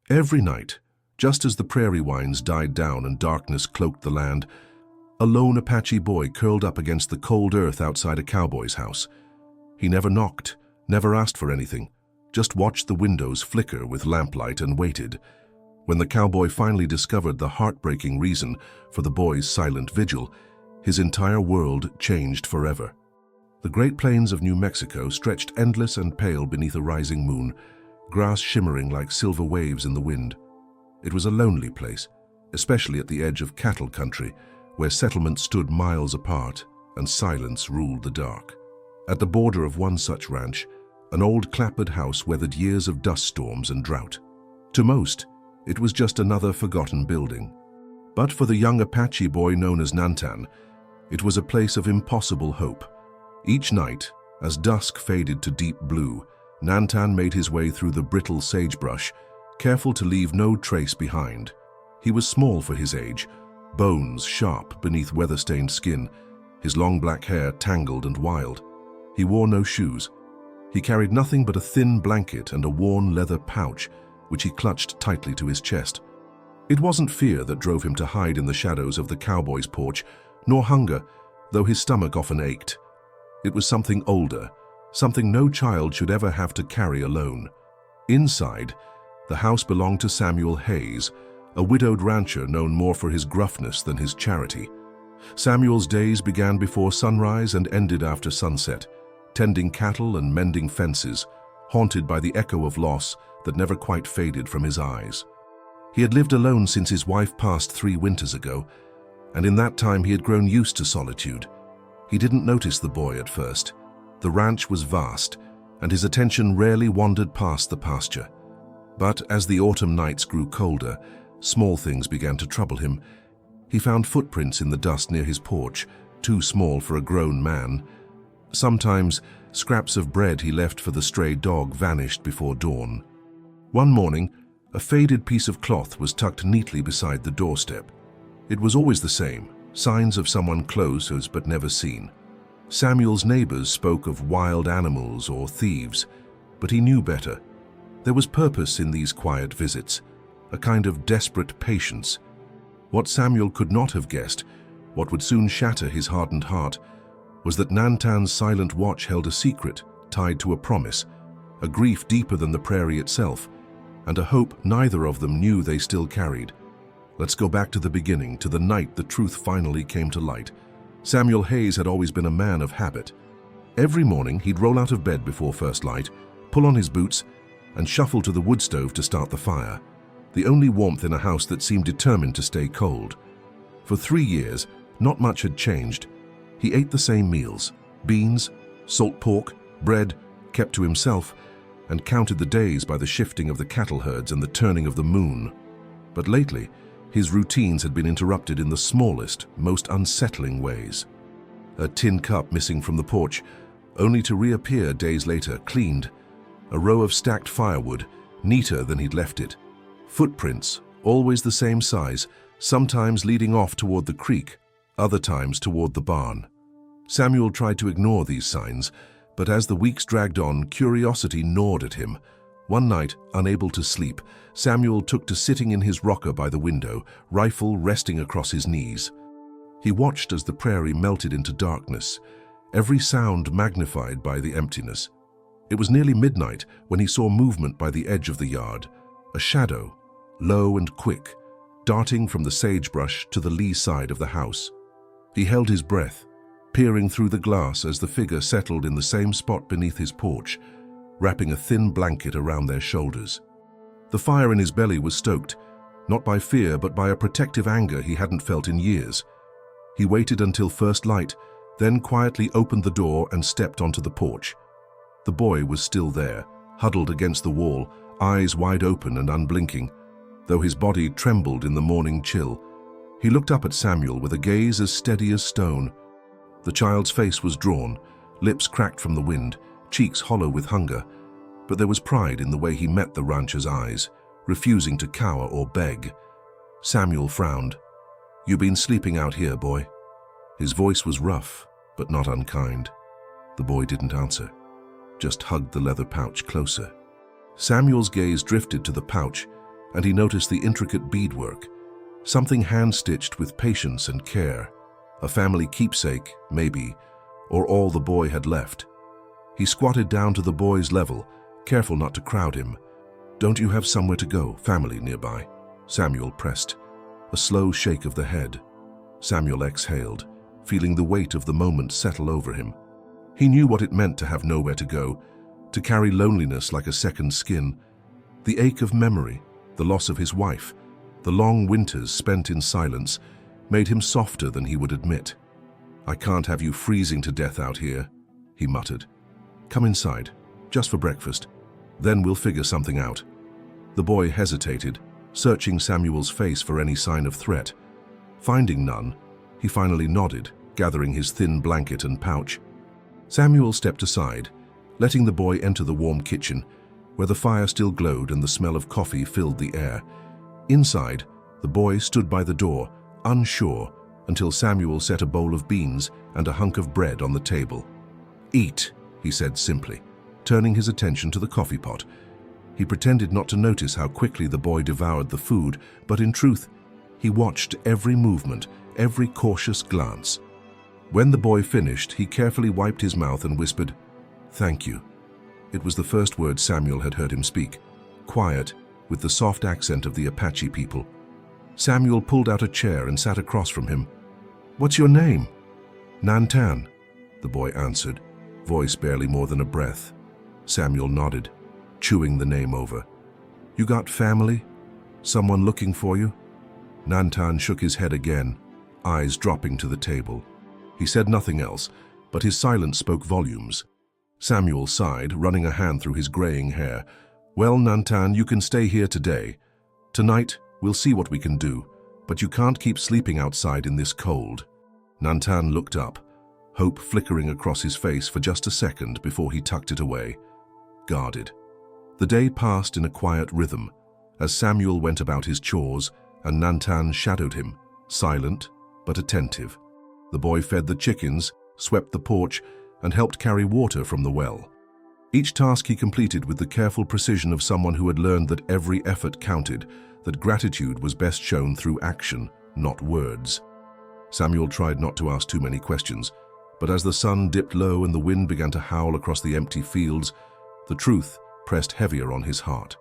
Every night, just as the prairie winds died down and darkness cloaked the land, a lone Apache boy curled up against the cold earth outside a cowboy's house. He never knocked, never asked for anything, just watched the windows flicker with lamplight and waited. When the cowboy finally discovered the heartbreaking reason for the boy's silent vigil, his entire world changed forever. The Great Plains of New Mexico stretched endless and pale beneath a rising moon, grass shimmering like silver waves in the wind. It was a lonely place, especially at the edge of cattle country, where settlements stood miles apart and silence ruled the dark. At the border of one such ranch, an old clapboard house weathered years of dust storms and drought. To most, it was just another forgotten building. But for the young Apache boy known as Nantan, it was a place of impossible hope. Each night, as dusk faded to deep blue, Nantan made his way through the brittle sagebrush, careful to leave no trace behind. He was small for his age, bones sharp beneath weather-stained skin, his long black hair tangled and wild. He wore no shoes. He carried nothing but a thin blanket and a worn leather pouch, which he clutched tightly to his chest. It wasn't fear that drove him to hide in the shadows of the cowboy's porch, nor hunger, though his stomach often ached. It was something older, something no child should ever have to carry alone. Inside, the house belonged to Samuel Hayes, a widowed rancher known more for his gruffness than his charity. Samuel's days began before sunrise and ended after sunset, tending cattle and mending fences, haunted by the echo of loss that never quite faded from his eyes. He had lived alone since his wife passed 3 winters ago, and in that time he had grown used to solitude. He didn't notice the boy at first. The ranch was vast, and his attention rarely wandered past the pasture. But as the autumn nights grew colder, small things began to trouble him. He found footprints in the dust near his porch, too small for a grown man. Sometimes, scraps of bread he left for the stray dog vanished before dawn. One morning, a faded piece of cloth was tucked neatly beside the doorstep. It was always the same, signs of someone close but never seen. Samuel's neighbors spoke of wild animals or thieves, but he knew better. There was purpose in these quiet visits, a kind of desperate patience. What Samuel could not have guessed, what would soon shatter his hardened heart, was that Nantan's silent watch held a secret tied to a promise, a grief deeper than the prairie itself, and a hope neither of them knew they still carried. Let's go back to the beginning, to the night the truth finally came to light. Samuel Hayes had always been a man of habit. Every morning he'd roll out of bed before first light, pull on his boots, and shuffle to the wood stove to start the fire, the only warmth in a house that seemed determined to stay cold. For 3 years, not much had changed. He ate the same meals, beans, salt pork, bread, kept to himself, and counted the days by the shifting of the cattle herds and the turning of the moon. But lately, his routines had been interrupted in the smallest, most unsettling ways. A tin cup missing from the porch, only to reappear days later, cleaned. A row of stacked firewood, neater than he'd left it. Footprints, always the same size, sometimes leading off toward the creek, other times toward the barn. Samuel tried to ignore these signs, but as the weeks dragged on, curiosity gnawed at him. One night, unable to sleep, Samuel took to sitting in his rocker by the window, rifle resting across his knees. He watched as the prairie melted into darkness, every sound magnified by the emptiness. It was nearly midnight when he saw movement by the edge of the yard, a shadow, low and quick, darting from the sagebrush to the lee side of the house. He held his breath, peering through the glass as the figure settled in the same spot beneath his porch, wrapping a thin blanket around their shoulders. The fire in his belly was stoked, not by fear but by a protective anger he hadn't felt in years. He waited until first light, then quietly opened the door and stepped onto the porch. The boy was still there, huddled against the wall, eyes wide open and unblinking, though his body trembled in the morning chill. He looked up at Samuel with a gaze as steady as stone. The child's face was drawn, lips cracked from the wind, cheeks hollow with hunger, but there was pride in the way he met the rancher's eyes, refusing to cower or beg. Samuel frowned. "You been sleeping out here, boy?" His voice was rough, but not unkind. The boy didn't answer, just hugged the leather pouch closer. Samuel's gaze drifted to the pouch, and he noticed the intricate beadwork, something hand-stitched with patience and care, a family keepsake, maybe, or all the boy had left. He squatted down to the boy's level, careful not to crowd him. "Don't you have somewhere to go, family nearby?" Samuel pressed. A slow shake of the head. Samuel exhaled, feeling the weight of the moment settle over him. He knew what it meant to have nowhere to go, to carry loneliness like a second skin. The ache of memory, the loss of his wife, the long winters spent in silence, made him softer than he would admit. "I can't have you freezing to death out here," he muttered. "Come inside, just for breakfast. Then we'll figure something out." The boy hesitated, searching Samuel's face for any sign of threat. Finding none, he finally nodded, gathering his thin blanket and pouch. Samuel stepped aside, letting the boy enter the warm kitchen, where the fire still glowed and the smell of coffee filled the air. Inside, the boy stood by the door, unsure, until Samuel set a bowl of beans and a hunk of bread on the table. "Eat," he said simply, turning his attention to the coffee pot. He pretended not to notice how quickly the boy devoured the food, but in truth, he watched every movement, every cautious glance. When the boy finished, he carefully wiped his mouth and whispered, "Thank you." It was the first word Samuel had heard him speak, quiet, with the soft accent of the Apache people. Samuel pulled out a chair and sat across from him. "What's your name?" "Nantan," the boy answered, voice barely more than a breath. Samuel nodded, chewing the name over. "You got family? Someone looking for you?" Nantan shook his head again, eyes dropping to the table. He said nothing else, but his silence spoke volumes. Samuel sighed, running a hand through his graying hair. "Well, Nantan, you can stay here today. Tonight, we'll see what we can do, but you can't keep sleeping outside in this cold." Nantan looked up, hope flickering across his face for just a second before he tucked it away, guarded. The day passed in a quiet rhythm, as Samuel went about his chores and Nantan shadowed him, silent but attentive. The boy fed the chickens, swept the porch, and helped carry water from the well. Each task he completed with the careful precision of someone who had learned that every effort counted, that gratitude was best shown through action, not words. Samuel tried not to ask too many questions, but as the sun dipped low and the wind began to howl across the empty fields, the truth pressed heavier on his heart.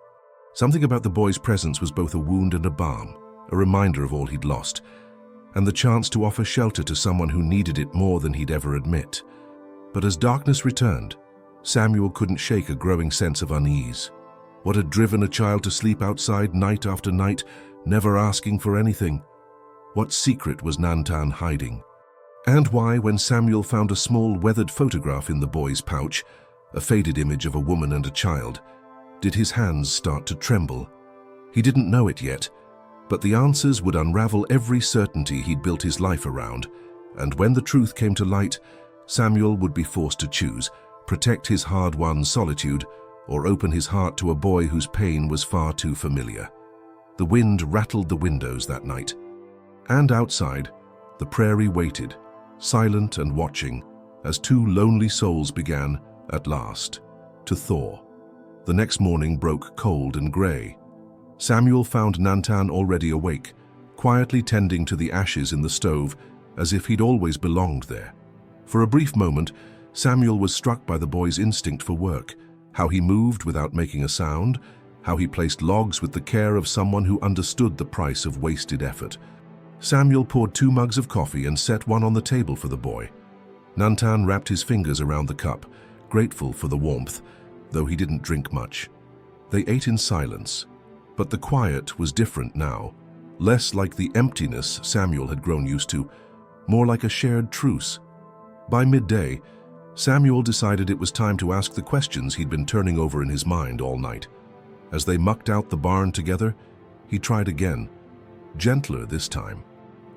Something about the boy's presence was both a wound and a balm, a reminder of all he'd lost, and the chance to offer shelter to someone who needed it more than he'd ever admit. But as darkness returned, Samuel couldn't shake a growing sense of unease. What had driven a child to sleep outside night after night, never asking for anything? What secret was Nantan hiding? And why, when Samuel found a small weathered photograph in the boy's pouch, a faded image of a woman and a child, did his hands start to tremble? He didn't know it yet, but the answers would unravel every certainty he'd built his life around, and when the truth came to light, Samuel would be forced to choose, protect his hard-won solitude, or open his heart to a boy whose pain was far too familiar. The wind rattled the windows that night, and outside, the prairie waited, silent and watching, as two lonely souls began, at last, to thaw. The next morning broke cold and grey. Samuel found Nantan already awake, quietly tending to the ashes in the stove, as if he'd always belonged there. For a brief moment, Samuel was struck by the boy's instinct for work, how he moved without making a sound, how he placed logs with the care of someone who understood the price of wasted effort. Samuel poured 2 mugs of coffee and set one on the table for the boy. Nantan wrapped his fingers around the cup, grateful for the warmth, though he didn't drink much. They ate in silence, but the quiet was different now, less like the emptiness Samuel had grown used to, more like a shared truce. By midday, Samuel decided it was time to ask the questions he'd been turning over in his mind all night. As they mucked out the barn together, he tried again, gentler this time.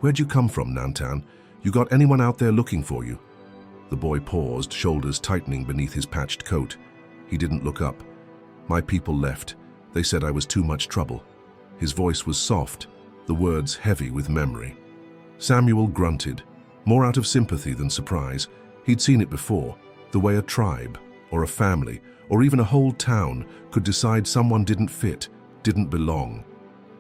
"Where'd you come from, Nantan? You got anyone out there looking for you?" The boy paused, shoulders tightening beneath his patched coat. He didn't look up. "My people left. They said I was too much trouble." His voice was soft, the words heavy with memory. Samuel grunted, more out of sympathy than surprise. He'd seen it before, the way a tribe, or a family, or even a whole town could decide someone didn't fit, didn't belong.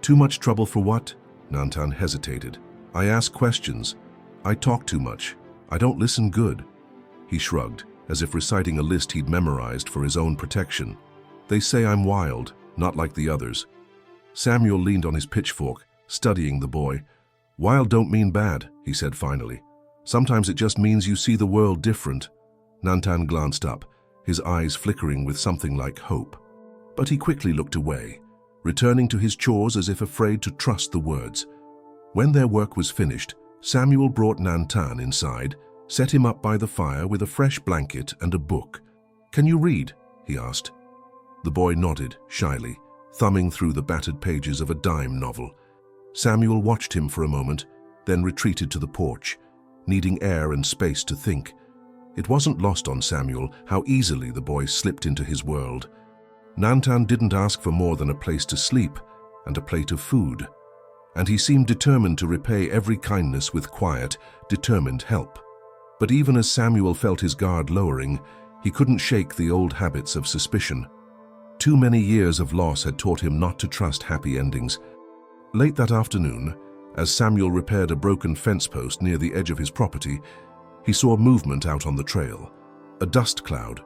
Too much trouble for what? Nantan hesitated. I ask questions. I talk too much. I don't listen good. He shrugged, as if reciting a list he'd memorized for his own protection. They say I'm wild, not like the others. Samuel leaned on his pitchfork, studying the boy. Wild don't mean bad, he said finally. Sometimes it just means you see the world different. Nantan glanced up, his eyes flickering with something like hope. But he quickly looked away, returning to his chores as if afraid to trust the words. When their work was finished, Samuel brought Nantan inside, set him up by the fire with a fresh blanket and a book. Can you read? He asked. The boy nodded, shyly, thumbing through the battered pages of a dime novel. Samuel watched him for a moment, then retreated to the porch, needing air and space to think. It wasn't lost on Samuel how easily the boy slipped into his world. Nantan didn't ask for more than a place to sleep and a plate of food, and he seemed determined to repay every kindness with quiet, determined help. But even as Samuel felt his guard lowering, he couldn't shake the old habits of suspicion. Too many years of loss had taught him not to trust happy endings. Late that afternoon, as Samuel repaired a broken fence post near the edge of his property, he saw movement out on the trail, a dust cloud.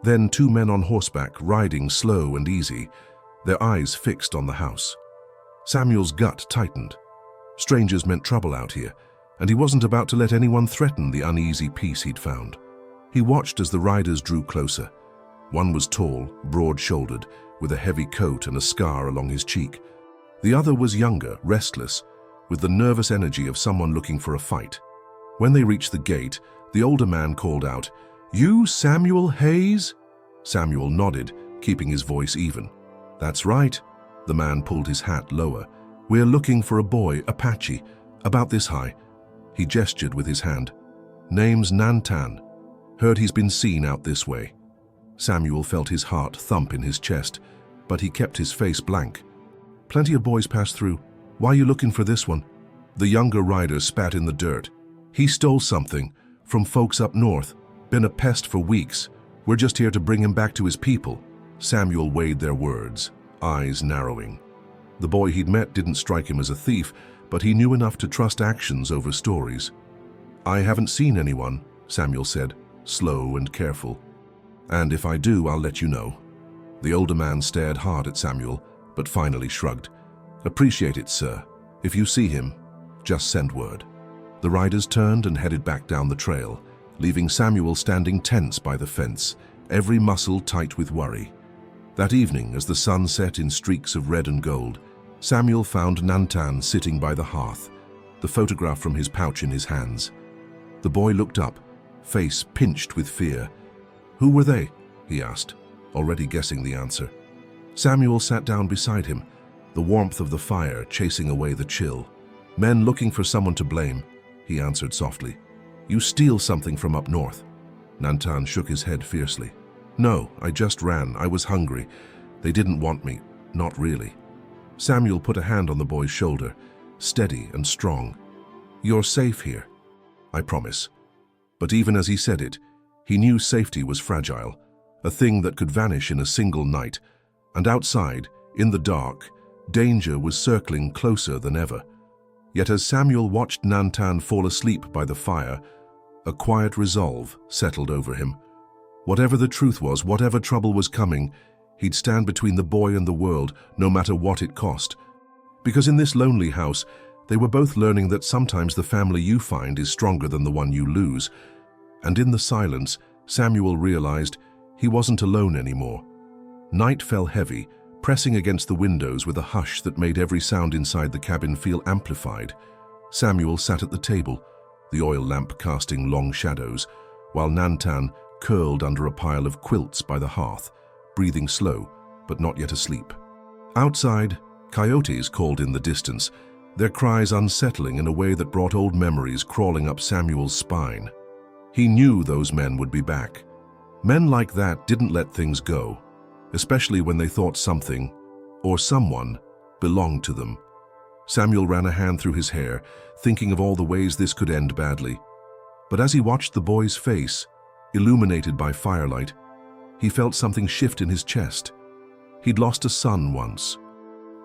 Then 2 men on horseback riding slow and easy, their eyes fixed on the house. Samuel's gut tightened. Strangers meant trouble out here, and he wasn't about to let anyone threaten the uneasy peace he'd found. He watched as the riders drew closer. One was tall, broad-shouldered, with a heavy coat and a scar along his cheek. The other was younger, restless, with the nervous energy of someone looking for a fight. When they reached the gate, the older man called out, "You Samuel Hayes?" Samuel nodded, keeping his voice even. "That's right." The man pulled his hat lower. "We're looking for a boy, Apache, about this high." He gestured with his hand. "Name's Nantan. Heard he's been seen out this way." Samuel felt his heart thump in his chest, but he kept his face blank. "Plenty of boys pass through. Why are you looking for this one?" The younger rider spat in the dirt. "He stole something from folks up north. Been a pest for weeks. We're just here to bring him back to his people." Samuel weighed their words, eyes narrowing. The boy he'd met didn't strike him as a thief, but he knew enough to trust actions over stories. "I haven't seen anyone," Samuel said, slow and careful. "And if I do, I'll let you know." The older man stared hard at Samuel, but finally shrugged. "Appreciate it, sir. If you see him, just send word." The riders turned and headed back down the trail, leaving Samuel standing tense by the fence, every muscle tight with worry. That evening, as the sun set in streaks of red and gold, Samuel found Nantan sitting by the hearth, the photograph from his pouch in his hands. The boy looked up, face pinched with fear. "Who were they?" he asked, already guessing the answer. Samuel sat down beside him, the warmth of the fire chasing away the chill. "Men looking for someone to blame," he answered softly. "You steal something from up north." Nantan shook his head fiercely. "No, I just ran. I was hungry. They didn't want me. Not really." Samuel put a hand on the boy's shoulder, steady and strong. "You're safe here. I promise." But even as he said it, he knew safety was fragile, a thing that could vanish in a single night. And outside, in the dark, danger was circling closer than ever. Yet as Samuel watched Nantan fall asleep by the fire, a quiet resolve settled over him. Whatever the truth was, whatever trouble was coming, he'd stand between the boy and the world, no matter what it cost. Because in this lonely house, they were both learning that sometimes the family you find is stronger than the one you lose. And in the silence, Samuel realized he wasn't alone anymore. Night fell heavy, pressing against the windows with a hush that made every sound inside the cabin feel amplified. Samuel sat at the table, the oil lamp casting long shadows, while Nantan curled under a pile of quilts by the hearth, breathing slow, but not yet asleep. Outside, coyotes called in the distance, their cries unsettling in a way that brought old memories crawling up Samuel's spine. He knew those men would be back. Men like that didn't let things go, especially when they thought something, or someone, belonged to them. Samuel ran a hand through his hair, thinking of all the ways this could end badly. But as he watched the boy's face, illuminated by firelight, he felt something shift in his chest. He'd lost a son once.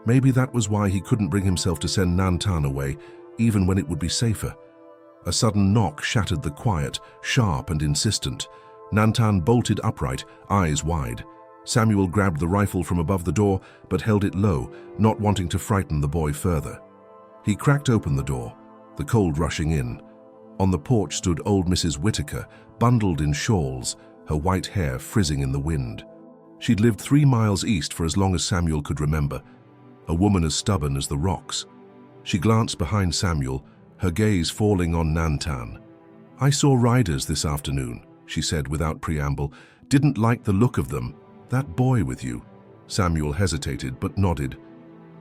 Maybe that was why he couldn't bring himself to send Nantan away, even when it would be safer. A sudden knock shattered the quiet, sharp and insistent. Nantan bolted upright, eyes wide. Samuel grabbed the rifle from above the door, but held it low, not wanting to frighten the boy further. He cracked open the door, the cold rushing in. On the porch stood old Mrs. Whitaker, bundled in shawls, her white hair frizzing in the wind. She'd lived 3 miles east for as long as Samuel could remember, a woman as stubborn as the rocks. She glanced behind Samuel, her gaze falling on Nantan. "I saw riders this afternoon," she said without preamble. "Didn't like the look of them. That boy with you." Samuel hesitated but nodded.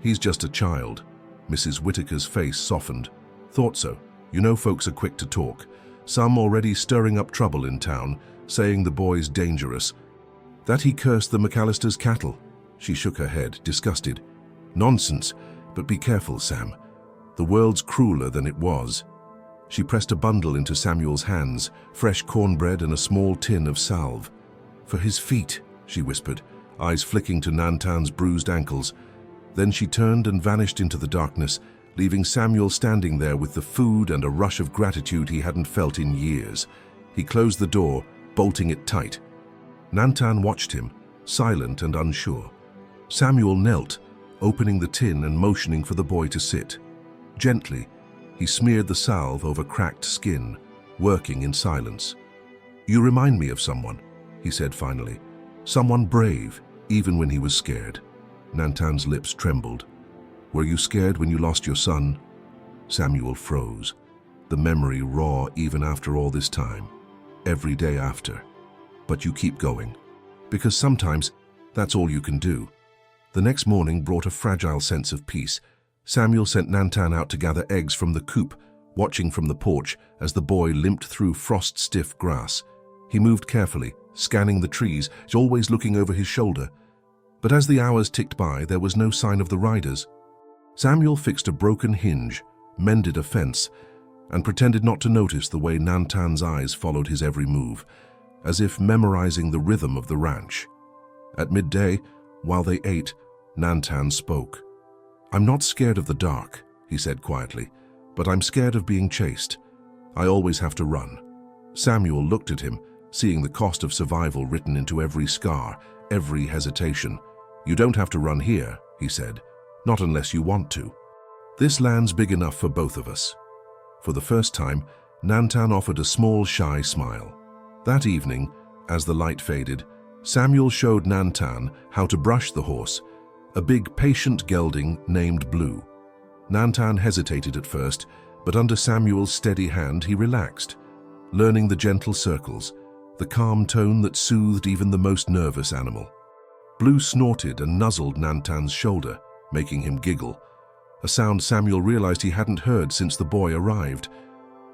"He's just a child." Mrs. Whitaker's face softened. "Thought so. You know folks are quick to talk. Some already stirring up trouble in town, saying the boy's dangerous. That he cursed the McAllister's cattle." She shook her head, disgusted. "Nonsense, but be careful, Sam. The world's crueler than it was." She pressed a bundle into Samuel's hands, fresh cornbread and a small tin of salve. "For his feet," she whispered, eyes flicking to Nantan's bruised ankles. Then she turned and vanished into the darkness, leaving Samuel standing there with the food and a rush of gratitude he hadn't felt in years. He closed the door, bolting it tight. Nantan watched him, silent and unsure. Samuel knelt, opening the tin and motioning for the boy to sit. Gently, he smeared the salve over cracked skin, working in silence. "You remind me of someone," he said finally. "Someone brave, even when he was scared." Nantan's lips trembled. "Were you scared when you lost your son?" Samuel froze, the memory raw even after all this time, every day after. "But you keep going, because sometimes that's all you can do." The next morning brought a fragile sense of peace. Samuel sent Nantan out to gather eggs from the coop, watching from the porch as the boy limped through frost-stiff grass. He moved carefully, scanning the trees, always looking over his shoulder. But as the hours ticked by, there was no sign of the riders. Samuel fixed a broken hinge, mended a fence, and pretended not to notice the way Nantan's eyes followed his every move, as if memorizing the rhythm of the ranch. At midday, while they ate, Nantan spoke. "I'm not scared of the dark," he said quietly, "but I'm scared of being chased. I always have to run." Samuel looked at him, seeing the cost of survival written into every scar, every hesitation. "You don't have to run here," he said, "not unless you want to. This land's big enough for both of us." For the first time, Nantan offered a small, shy smile. That evening, as the light faded, Samuel showed Nantan how to brush the horse, a big, patient gelding named Blue. Nantan hesitated at first, but under Samuel's steady hand he relaxed, learning the gentle circles, the calm tone that soothed even the most nervous animal. Blue snorted and nuzzled Nantan's shoulder, making him giggle, a sound Samuel realized he hadn't heard since the boy arrived.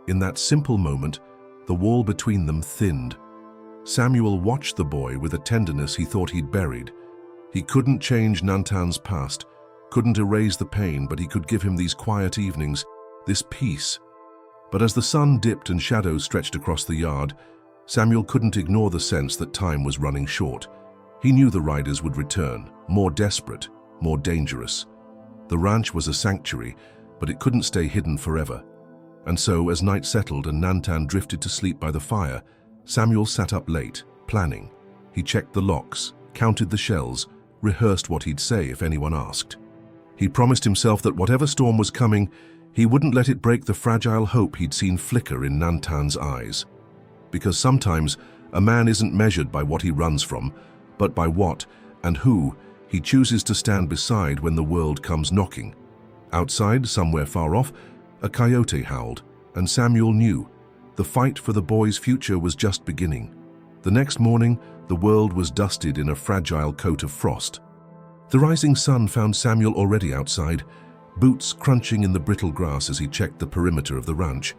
In that simple moment, the wall between them thinned. Samuel watched the boy with a tenderness he thought he'd buried. He couldn't change Nantan's past, couldn't erase the pain, but he could give him these quiet evenings, this peace. But as the sun dipped and shadows stretched across the yard, Samuel couldn't ignore the sense that time was running short. He knew the riders would return, more desperate, more dangerous. The ranch was a sanctuary, but it couldn't stay hidden forever. And so, as night settled and Nantan drifted to sleep by the fire, Samuel sat up late, planning. He checked the locks, counted the shells, rehearsed what he'd say if anyone asked. He promised himself that whatever storm was coming, he wouldn't let it break the fragile hope he'd seen flicker in Nantan's eyes. Because sometimes a man isn't measured by what he runs from, but by what and who he chooses to stand beside when the world comes knocking. Outside, somewhere far off, a coyote howled, and Samuel knew the fight for the boy's future was just beginning. The next morning, the world was dusted in a fragile coat of frost. The rising sun found Samuel already outside, boots crunching in the brittle grass as he checked the perimeter of the ranch.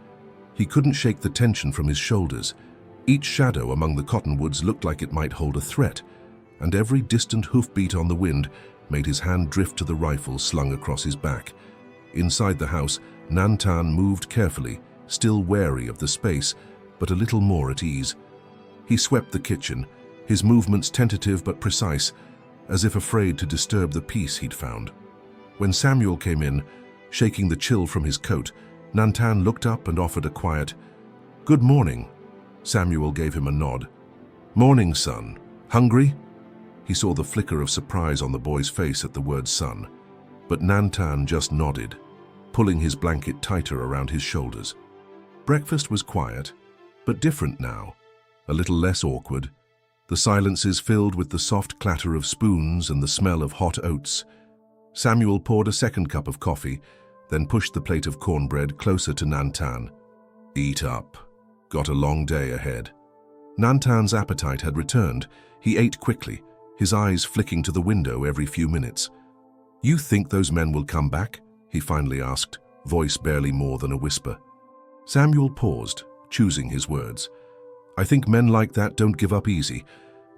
He couldn't shake the tension from his shoulders. Each shadow among the cottonwoods looked like it might hold a threat, and every distant hoofbeat on the wind made his hand drift to the rifle slung across his back. Inside the house, Nantan moved carefully, still wary of the space, but a little more at ease. He swept the kitchen, his movements tentative but precise, as if afraid to disturb the peace he'd found. When Samuel came in, shaking the chill from his coat, Nantan looked up and offered a quiet, "Good morning." Samuel gave him a nod. "Morning, son. Hungry?" He saw the flicker of surprise on the boy's face at the word son, but Nantan just nodded, pulling his blanket tighter around his shoulders. Breakfast was quiet, but different now, a little less awkward. The silences filled with the soft clatter of spoons and the smell of hot oats. Samuel poured a second cup of coffee, then pushed the plate of cornbread closer to Nantan. "Eat up. Got a long day ahead." Nantan's appetite had returned. He ate quickly, his eyes flicking to the window every few minutes. "You think those men will come back?" he finally asked, voice barely more than a whisper. Samuel paused, choosing his words. "I think men like that don't give up easy,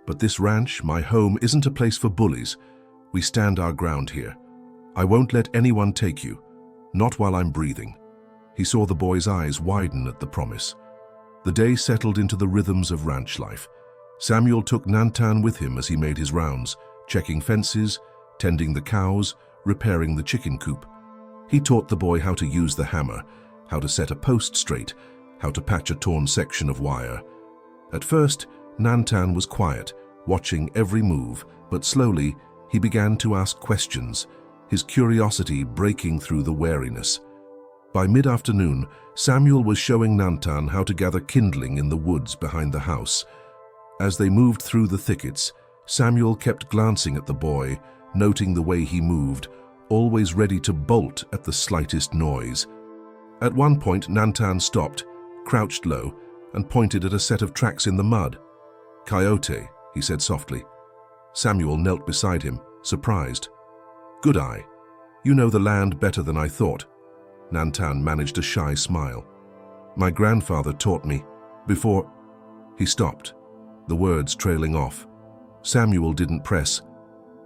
but this ranch, my home, isn't a place for bullies. We stand our ground here. I won't let anyone take you, not while I'm breathing." He saw the boy's eyes widen at the promise. The day settled into the rhythms of ranch life. Samuel took Nantan with him as he made his rounds, checking fences, tending the cows, repairing the chicken coop. He taught the boy how to use the hammer, how to set a post straight, how to patch a torn section of wire. At first, Nantan was quiet, watching every move, but slowly he began to ask questions, his curiosity breaking through the wariness. By mid-afternoon, Samuel was showing Nantan how to gather kindling in the woods behind the house. As they moved through the thickets, Samuel kept glancing at the boy, noting the way he moved, always ready to bolt at the slightest noise. At one point, Nantan stopped, crouched low, and pointed at a set of tracks in the mud. "Coyote," he said softly. Samuel knelt beside him, surprised. "Good eye. You know the land better than I thought." Nantan managed a shy smile. "My grandfather taught me, before—" He stopped, the words trailing off. Samuel didn't press,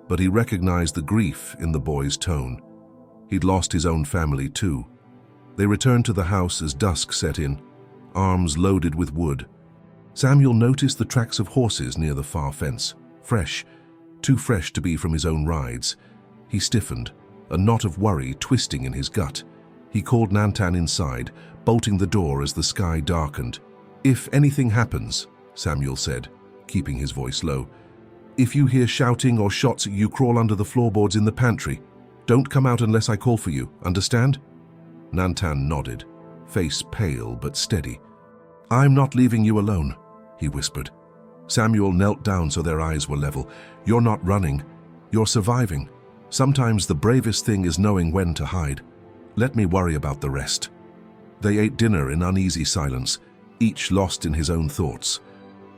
but he recognized the grief in the boy's tone. He'd lost his own family too. They returned to the house as dusk set in, arms loaded with wood. Samuel noticed the tracks of horses near the far fence, fresh, too fresh to be from his own rides. He stiffened, a knot of worry twisting in his gut. He called Nantan inside, bolting the door as the sky darkened. "If anything happens," Samuel said, keeping his voice low, "if you hear shouting or shots, you crawl under the floorboards in the pantry. Don't come out unless I call for you, understand?" Nantan nodded, face pale but steady. "I'm not leaving you alone," he whispered. Samuel knelt down so their eyes were level. "You're not running. You're surviving. Sometimes the bravest thing is knowing when to hide. Let me worry about the rest." They ate dinner in uneasy silence, each lost in his own thoughts.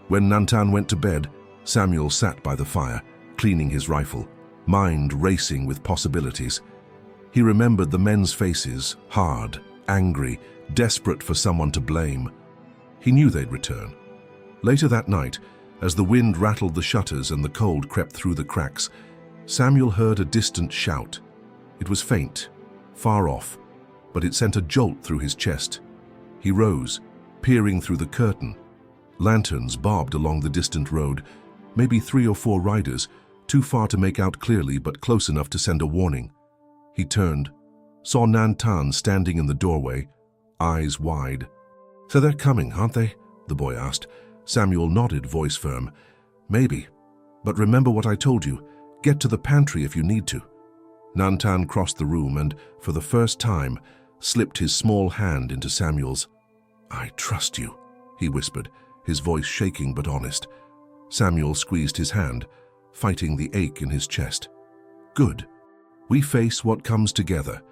When Nantan went to bed, Samuel sat by the fire, cleaning his rifle, mind racing with possibilities. He remembered the men's faces, hard, angry, desperate for someone to blame. He knew they'd return. Later that night, as the wind rattled the shutters and the cold crept through the cracks, Samuel heard a distant shout. It was faint, far off, but it sent a jolt through his chest. He rose, peering through the curtain. Lanterns bobbed along the distant road, maybe 3 or 4 riders, too far to make out clearly but close enough to send a warning. He turned, saw Nantan standing in the doorway, eyes wide. "So they're coming, aren't they?" the boy asked. Samuel nodded, voice firm. "Maybe. But remember what I told you. Get to the pantry if you need to." Nantan crossed the room and, for the first time, slipped his small hand into Samuel's. "I trust you," he whispered, his voice shaking but honest. Samuel squeezed his hand, fighting the ache in his chest. "Good. We face what comes together."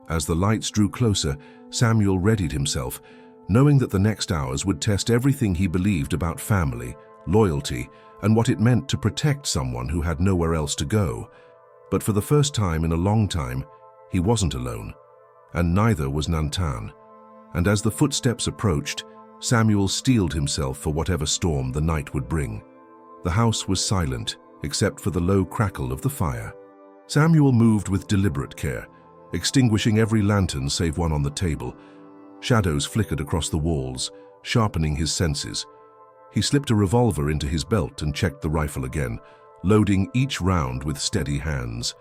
As the lights drew closer, Samuel readied himself, knowing that the next hours would test everything he believed about family, loyalty, and what it meant to protect someone who had nowhere else to go. But for the first time in a long time, he wasn't alone, and neither was Nantan. And as the footsteps approached, Samuel steeled himself for whatever storm the night would bring. The house was silent, except for the low crackle of the fire. Samuel moved with deliberate care, extinguishing every lantern save one on the table. Shadows flickered across the walls, sharpening his senses. He slipped a revolver into his belt and checked the rifle again, loading each round with steady hands.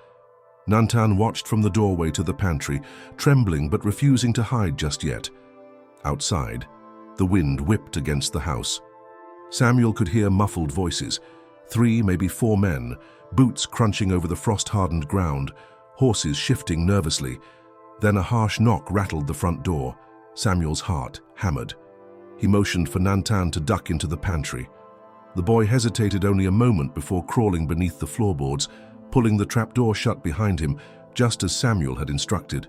Nantan watched from the doorway to the pantry, trembling but refusing to hide just yet. Outside, the wind whipped against the house. Samuel could hear muffled voices, 3, maybe 4 men, boots crunching over the frost-hardened ground, horses shifting nervously. Then a harsh knock rattled the front door. Samuel's heart hammered. He motioned for Nantan to duck into the pantry. The boy hesitated only a moment before crawling beneath the floorboards, pulling the trapdoor shut behind him, just as Samuel had instructed.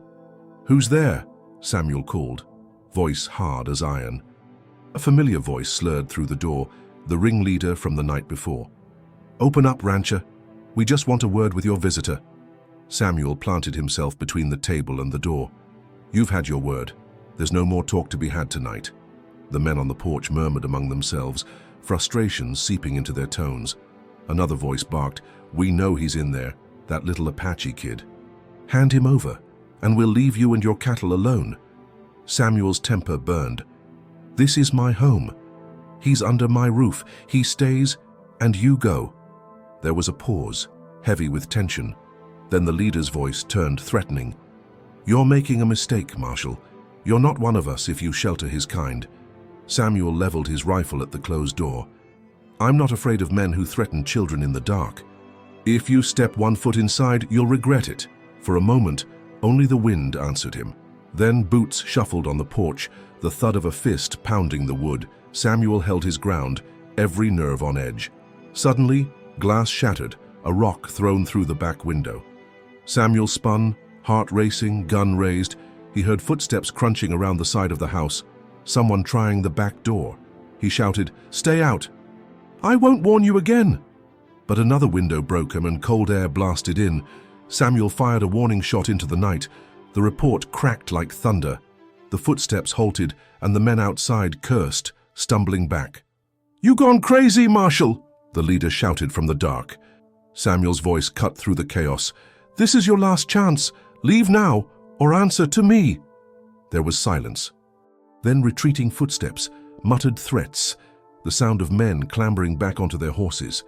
"Who's there?" Samuel called, voice hard as iron. A familiar voice slurred through the door, the ringleader from the night before. "Open up, rancher. We just want a word with your visitor." Samuel planted himself between the table and the door. "You've had your word. There's no more talk to be had tonight." The men on the porch murmured among themselves, frustration seeping into their tones. Another voice barked, "We know he's in there, that little Apache kid. Hand him over, and we'll leave you and your cattle alone." Samuel's temper burned. "This is my home. He's under my roof. He stays, and you go." There was a pause, heavy with tension. Then the leader's voice turned threatening. "You're making a mistake, Marshal. You're not one of us if you shelter his kind." Samuel leveled his rifle at the closed door. "I'm not afraid of men who threaten children in the dark. If you step 1 foot inside, you'll regret it." For a moment, only the wind answered him. Then boots shuffled on the porch, the thud of a fist pounding the wood. Samuel held his ground, every nerve on edge. Suddenly, glass shattered, a rock thrown through the back window. Samuel spun, heart racing, gun raised. He heard footsteps crunching around the side of the house. Someone trying the back door. He shouted, "Stay out!" "I won't warn you again!" But another window broke him and cold air blasted in. Samuel fired a warning shot into the night. The report cracked like thunder. The footsteps halted, and the men outside cursed, stumbling back. "You gone crazy, Marshal!" the leader shouted from the dark. Samuel's voice cut through the chaos. "This is your last chance. Leave now, or answer to me." There was silence. Then retreating footsteps, muttered threats, the sound of men clambering back onto their horses.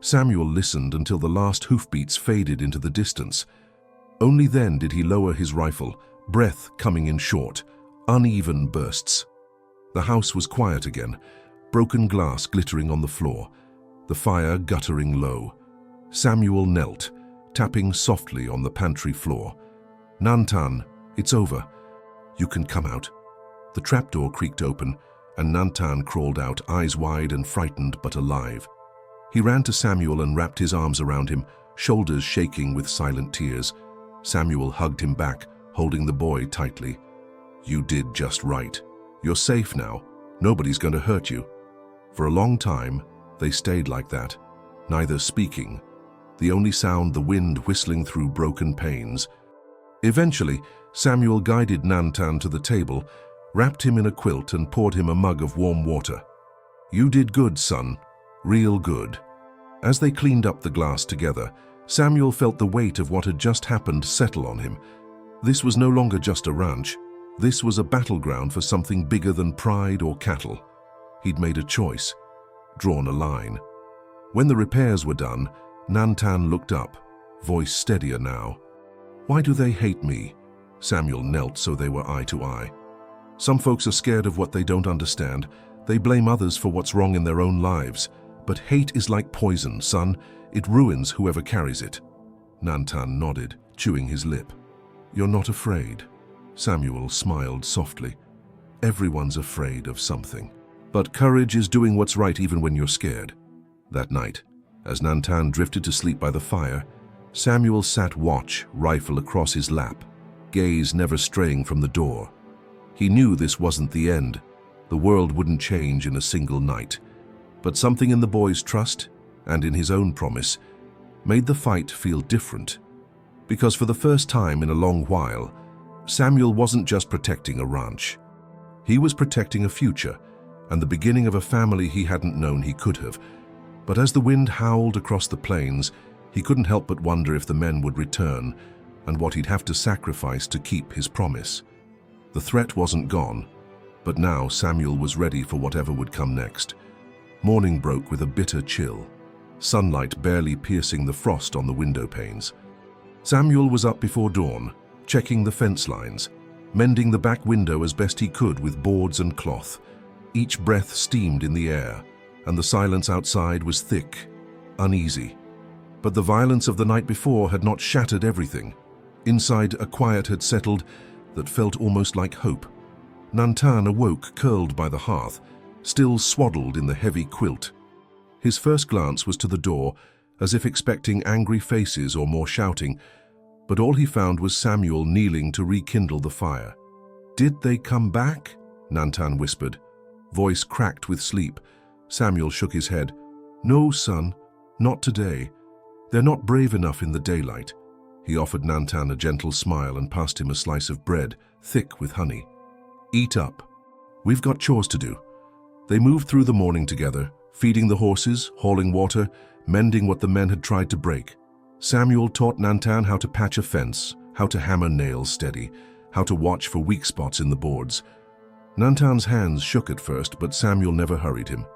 Samuel listened until the last hoofbeats faded into the distance. Only then did he lower his rifle, breath coming in short, uneven bursts. The house was quiet again, broken glass glittering on the floor, the fire guttering low. Samuel knelt, tapping softly on the pantry floor. "Nantan, it's over. You can come out." The trapdoor creaked open, and Nantan crawled out, eyes wide and frightened but alive. He ran to Samuel and wrapped his arms around him, shoulders shaking with silent tears. Samuel hugged him back, holding the boy tightly. "You did just right. You're safe now. Nobody's going to hurt you." For a long time, they stayed like that, neither speaking, the only sound the wind whistling through broken panes. Eventually, Samuel guided Nantan to the table, wrapped him in a quilt and poured him a mug of warm water. "You did good, son. Real good." As they cleaned up the glass together, Samuel felt the weight of what had just happened settle on him. This was no longer just a ranch. This was a battleground for something bigger than pride or cattle. He'd made a choice, drawn a line. When the repairs were done, Nantan looked up, voice steadier now. "Why do they hate me?" Samuel knelt so they were eye to eye. "Some folks are scared of what they don't understand. They blame others for what's wrong in their own lives. But hate is like poison, son. It ruins whoever carries it." Nantan nodded, chewing his lip. "You're not afraid?" Samuel smiled softly. "Everyone's afraid of something. But courage is doing what's right even when you're scared." That night, as Nantan drifted to sleep by the fire, Samuel sat watch, rifle across his lap, gaze never straying from the door. He knew this wasn't the end. The world wouldn't change in a single night. But something in the boy's trust, and in his own promise, made the fight feel different. Because for the first time in a long while, Samuel wasn't just protecting a ranch. He was protecting a future, and the beginning of a family he hadn't known he could have. But as the wind howled across the plains, he couldn't help but wonder if the men would return, and what he'd have to sacrifice to keep his promise. The threat wasn't gone, but now Samuel was ready for whatever would come next. Morning broke with a bitter chill, sunlight barely piercing the frost on the window panes. Samuel was up before dawn, checking the fence lines, mending the back window as best he could with boards and cloth. Each breath steamed in the air, and the silence outside was thick, uneasy. But the violence of the night before had not shattered everything. Inside, a quiet had settled that felt almost like hope. Nantan awoke, curled by the hearth, still swaddled in the heavy quilt. His first glance was to the door, as if expecting angry faces or more shouting, but all he found was Samuel kneeling to rekindle the fire. "Did they come back?" Nantan whispered. Voice cracked with sleep. Samuel shook his head. "No, son, not today. They're not brave enough in the daylight." He offered Nantan a gentle smile and passed him a slice of bread, thick with honey. "Eat up. We've got chores to do." They moved through the morning together, feeding the horses, hauling water, mending what the men had tried to break. Samuel taught Nantan how to patch a fence, how to hammer nails steady, how to watch for weak spots in the boards. Nantan's hands shook at first, but Samuel never hurried him.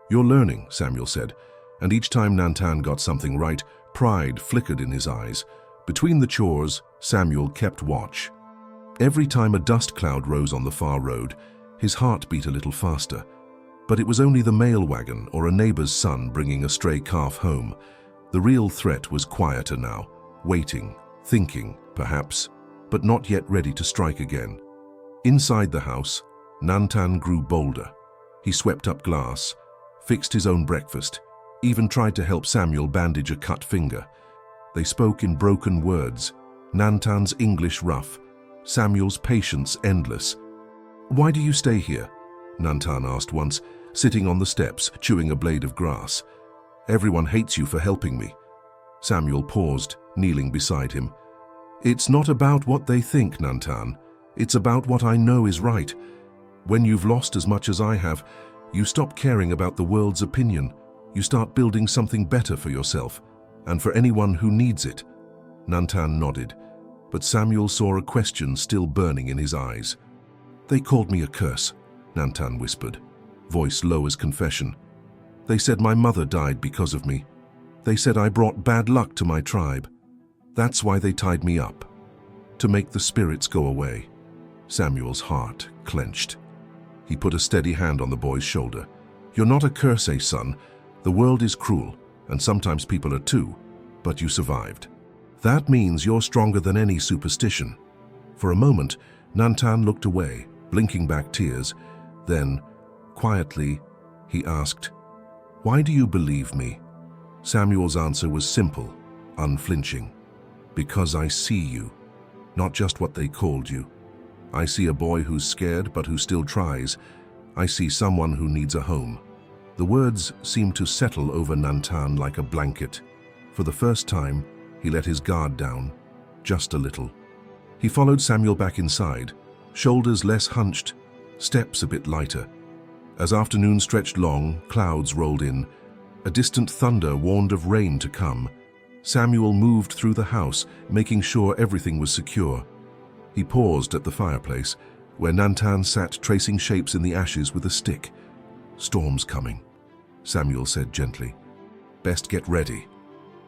"You're learning," Samuel said, and each time Nantan got something right, pride flickered in his eyes. Between the chores, Samuel kept watch. Every time a dust cloud rose on the far road, his heart beat a little faster. But it was only the mail wagon or a neighbor's son bringing a stray calf home. The real threat was quieter now, waiting, thinking, perhaps, but not yet ready to strike again. Inside the house, Nantan grew bolder. He swept up glass, fixed his own breakfast, even tried to help Samuel bandage a cut finger. They spoke in broken words, Nantan's English rough, Samuel's patience endless. "Why do you stay here?" Nantan asked once, sitting on the steps, chewing a blade of grass. "Everyone hates you for helping me." Samuel paused, kneeling beside him. "It's not about what they think, Nantan. It's about what I know is right. When you've lost as much as I have, you stop caring about the world's opinion. You start building something better for yourself, and for anyone who needs it." Nantan nodded, but Samuel saw a question still burning in his eyes. "They called me a curse," Nantan whispered, voice low as confession. "They said my mother died because of me. They said I brought bad luck to my tribe. That's why they tied me up, to make the spirits go away." Samuel's heart clenched. He put a steady hand on the boy's shoulder. "You're not a curse, son. The world is cruel, and sometimes people are too, but you survived. That means you're stronger than any superstition." For a moment, Nantan looked away, blinking back tears. Then, quietly, he asked, "Why do you believe me?" Samuel's answer was simple, unflinching. "Because I see you, not just what they called you. I see a boy who's scared but who still tries. I see someone who needs a home." The words seemed to settle over Nantan like a blanket. For the first time, he let his guard down, just a little. He followed Samuel back inside, shoulders less hunched, steps a bit lighter. As afternoon stretched long, clouds rolled in. A distant thunder warned of rain to come. Samuel moved through the house, making sure everything was secure. He paused at the fireplace, where Nantan sat tracing shapes in the ashes with a stick. "Storm's coming," Samuel said gently. "Best get ready."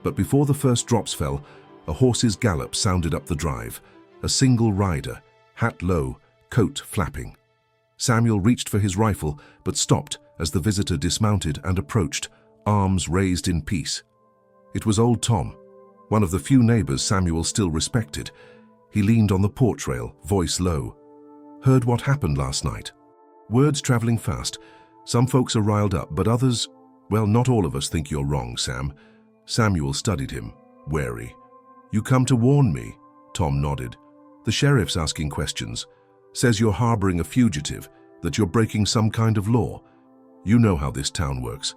But before the first drops fell, a horse's gallop sounded up the drive. A single rider, hat low, coat flapping. Samuel reached for his rifle, but stopped as the visitor dismounted and approached, arms raised in peace. It was old Tom, one of the few neighbors Samuel still respected. He leaned on the porch rail, voice low. "Heard what happened last night?" Words traveling fast. Some folks are riled up, but others, well, not all of us think you're wrong, Sam. Samuel studied him, wary. "You come to warn me?" Tom nodded. "The sheriff's asking questions. Says you're harboring a fugitive, that you're breaking some kind of law. You know how this town works.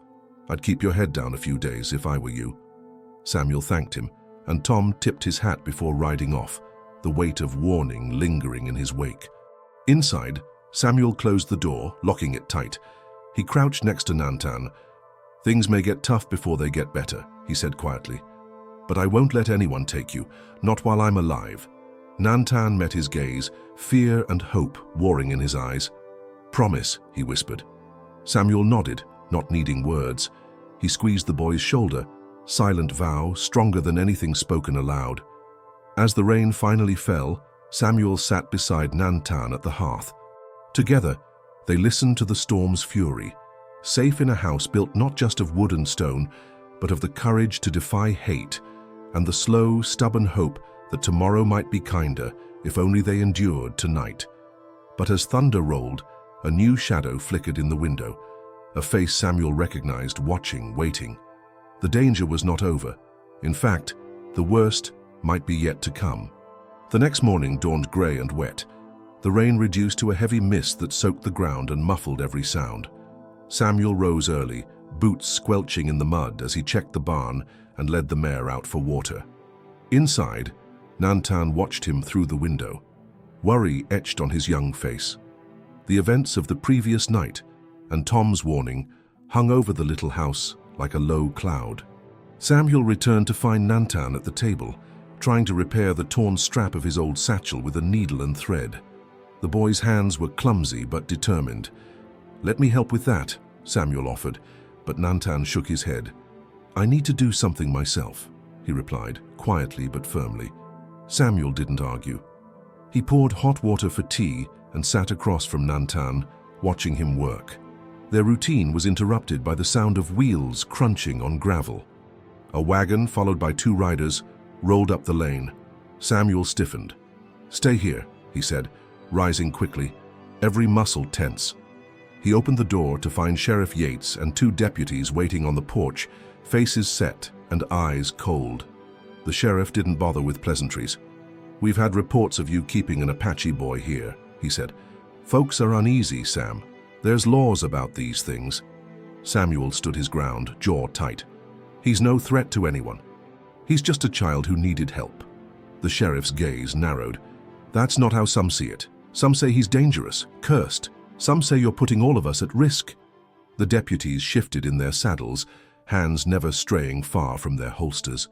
I'd keep your head down a few days if I were you." Samuel thanked him, and Tom tipped his hat before riding off, the weight of warning lingering in his wake. Inside, Samuel closed the door, locking it tight. He crouched next to Nantan. "Things may get tough before they get better," he said quietly. "But I won't let anyone take you, not while I'm alive." Nantan met his gaze, fear and hope warring in his eyes. "Promise," he whispered. Samuel nodded, not needing words. He squeezed the boy's shoulder, silent vow, stronger than anything spoken aloud. As the rain finally fell, Samuel sat beside Nantan at the hearth. Together, they listened to the storm's fury, safe in a house built not just of wood and stone, but of the courage to defy hate and the slow, stubborn hope that tomorrow might be kinder if only they endured tonight. But as thunder rolled, a new shadow flickered in the window, a face Samuel recognized, watching, waiting. The danger was not over. In fact, the worst might be yet to come. The next morning dawned grey and wet. The rain reduced to a heavy mist that soaked the ground and muffled every sound. Samuel rose early, boots squelching in the mud as he checked the barn and led the mare out for water. Inside, Nantan watched him through the window, worry etched on his young face. The events of the previous night and Tom's warning hung over the little house like a low cloud. Samuel returned to find Nantan at the table, trying to repair the torn strap of his old satchel with a needle and thread. The boy's hands were clumsy but determined. "Let me help with that," Samuel offered, but Nantan shook his head. "I need to do something myself," he replied, quietly but firmly. Samuel didn't argue. He poured hot water for tea and sat across from Nantan, watching him work. Their routine was interrupted by the sound of wheels crunching on gravel. A wagon, followed by 2 riders, rolled up the lane. Samuel stiffened. "Stay here," he said, rising quickly, every muscle tense. He opened the door to find Sheriff Yates and 2 deputies waiting on the porch, faces set and eyes cold. The sheriff didn't bother with pleasantries. "We've had reports of you keeping an Apache boy here," he said. "Folks are uneasy, Sam. There's laws about these things." Samuel stood his ground, jaw tight. "He's no threat to anyone. He's just a child who needed help." The sheriff's gaze narrowed. "That's not how some see it. Some say he's dangerous, cursed. Some say you're putting all of us at risk." The deputies shifted in their saddles, hands never straying far from their holsters.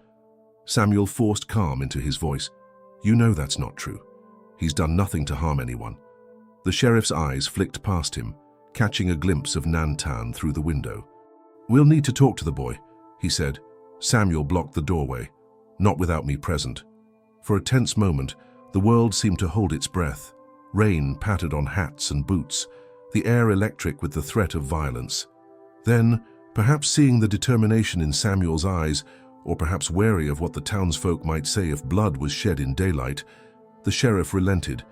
Samuel forced calm into his voice. "You know that's not true. He's done nothing to harm anyone." The sheriff's eyes flicked past him, catching a glimpse of Nantan through the window. "We'll need to talk to the boy," he said. Samuel blocked the doorway. "Not without me present." For a tense moment, the world seemed to hold its breath. Rain pattered on hats and boots, the air electric with the threat of violence. Then, perhaps seeing the determination in Samuel's eyes, or perhaps wary of what the townsfolk might say if blood was shed in daylight, the sheriff relented.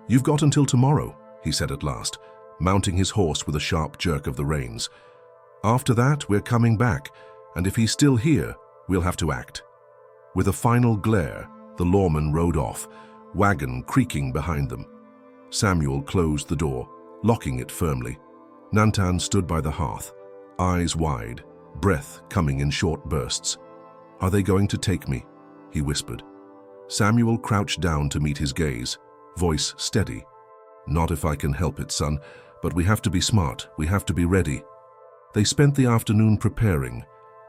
"You've got until tomorrow," he said at last, mounting his horse with a sharp jerk of the reins. "After that, we're coming back, and if he's still here, we'll have to act." With a final glare, the lawman rode off, wagon creaking behind them. Samuel closed the door, locking it firmly. Nantan stood by the hearth, eyes wide, breath coming in short bursts. "Are they going to take me?" he whispered. Samuel crouched down to meet his gaze, voice steady. "Not if I can help it, son, but we have to be smart, we have to be ready." They spent the afternoon preparing.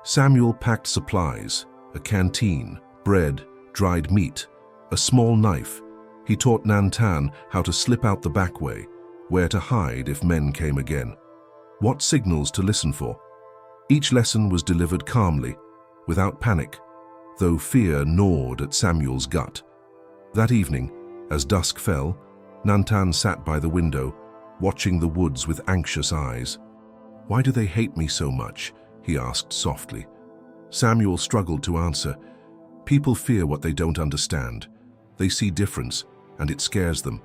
Samuel packed supplies, a canteen, bread, dried meat, a small knife. He taught Nantan how to slip out the back way, where to hide if men came again, what signals to listen for. Each lesson was delivered calmly, without panic, though fear gnawed at Samuel's gut. That evening, as dusk fell, Nantan sat by the window, watching the woods with anxious eyes. "Why do they hate me so much?" he asked softly. Samuel struggled to answer. People fear what they don't understand. They see difference, and it scares them.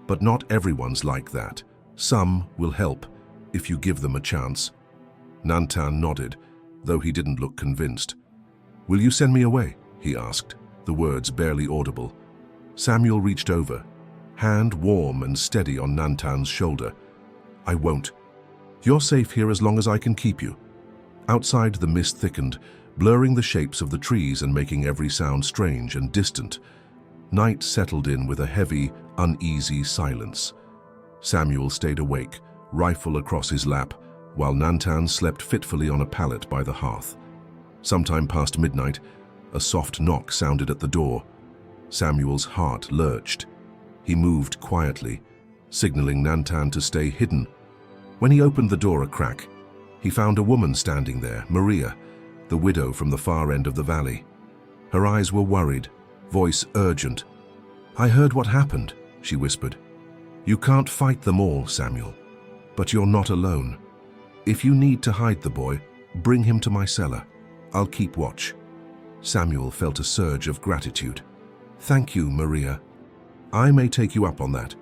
But not everyone's like that. Some will help, if you give them a chance. Nantan nodded, though he didn't look convinced. "Will you send me away?" he asked, the words barely audible. Samuel reached over, hand warm and steady on Nantan's shoulder. "I won't. You're safe here as long as I can keep you." Outside, the mist thickened, blurring the shapes of the trees and making every sound strange and distant. Night settled in with a heavy, uneasy silence. Samuel stayed awake, rifle across his lap, while Nantan slept fitfully on a pallet by the hearth. Sometime past midnight, a soft knock sounded at the door. Samuel's heart lurched. He moved quietly, signaling Nantan to stay hidden. When he opened the door a crack, he found a woman standing there, Maria, the widow from the far end of the valley. Her eyes were worried, voice urgent. "I heard what happened," she whispered. "You can't fight them all, Samuel, but you're not alone. If you need to hide the boy, bring him to my cellar. I'll keep watch." Samuel felt a surge of gratitude. "Thank you, Maria. I may take you up on that."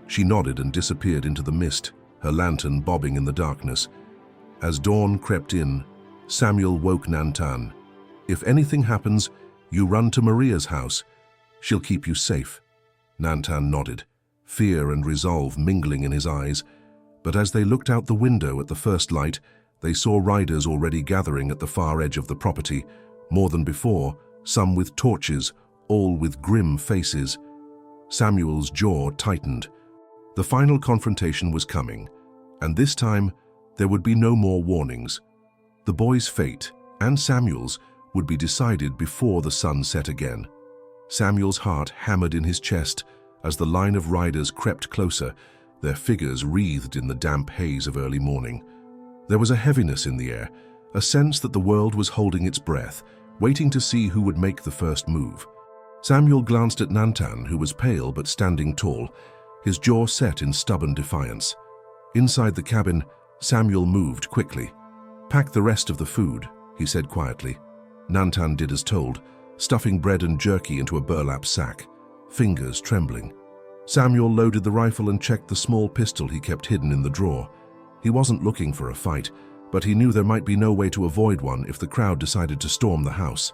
She nodded and disappeared into the mist, her lantern bobbing in the darkness. As dawn crept in, Samuel woke Nantan. "If anything happens, you run to Maria's house. She'll keep you safe." Nantan nodded, fear and resolve mingling in his eyes. But as they looked out the window at the first light, they saw riders already gathering at the far edge of the property, more than before, some with torches, all with grim faces. Samuel's jaw tightened. The final confrontation was coming, and this time there would be no more warnings. The boy's fate, and Samuel's, would be decided before the sun set again. Samuel's heart hammered in his chest as the line of riders crept closer, their figures wreathed in the damp haze of early morning. There was a heaviness in the air, a sense that the world was holding its breath, waiting to see who would make the first move. Samuel glanced at Nantan, who was pale but standing tall, his jaw set in stubborn defiance. Inside the cabin, Samuel moved quickly. "Pack the rest of the food," he said quietly. Nantan did as told, stuffing bread and jerky into a burlap sack, fingers trembling. Samuel loaded the rifle and checked the small pistol he kept hidden in the drawer. He wasn't looking for a fight, but he knew there might be no way to avoid one if the crowd decided to storm the house.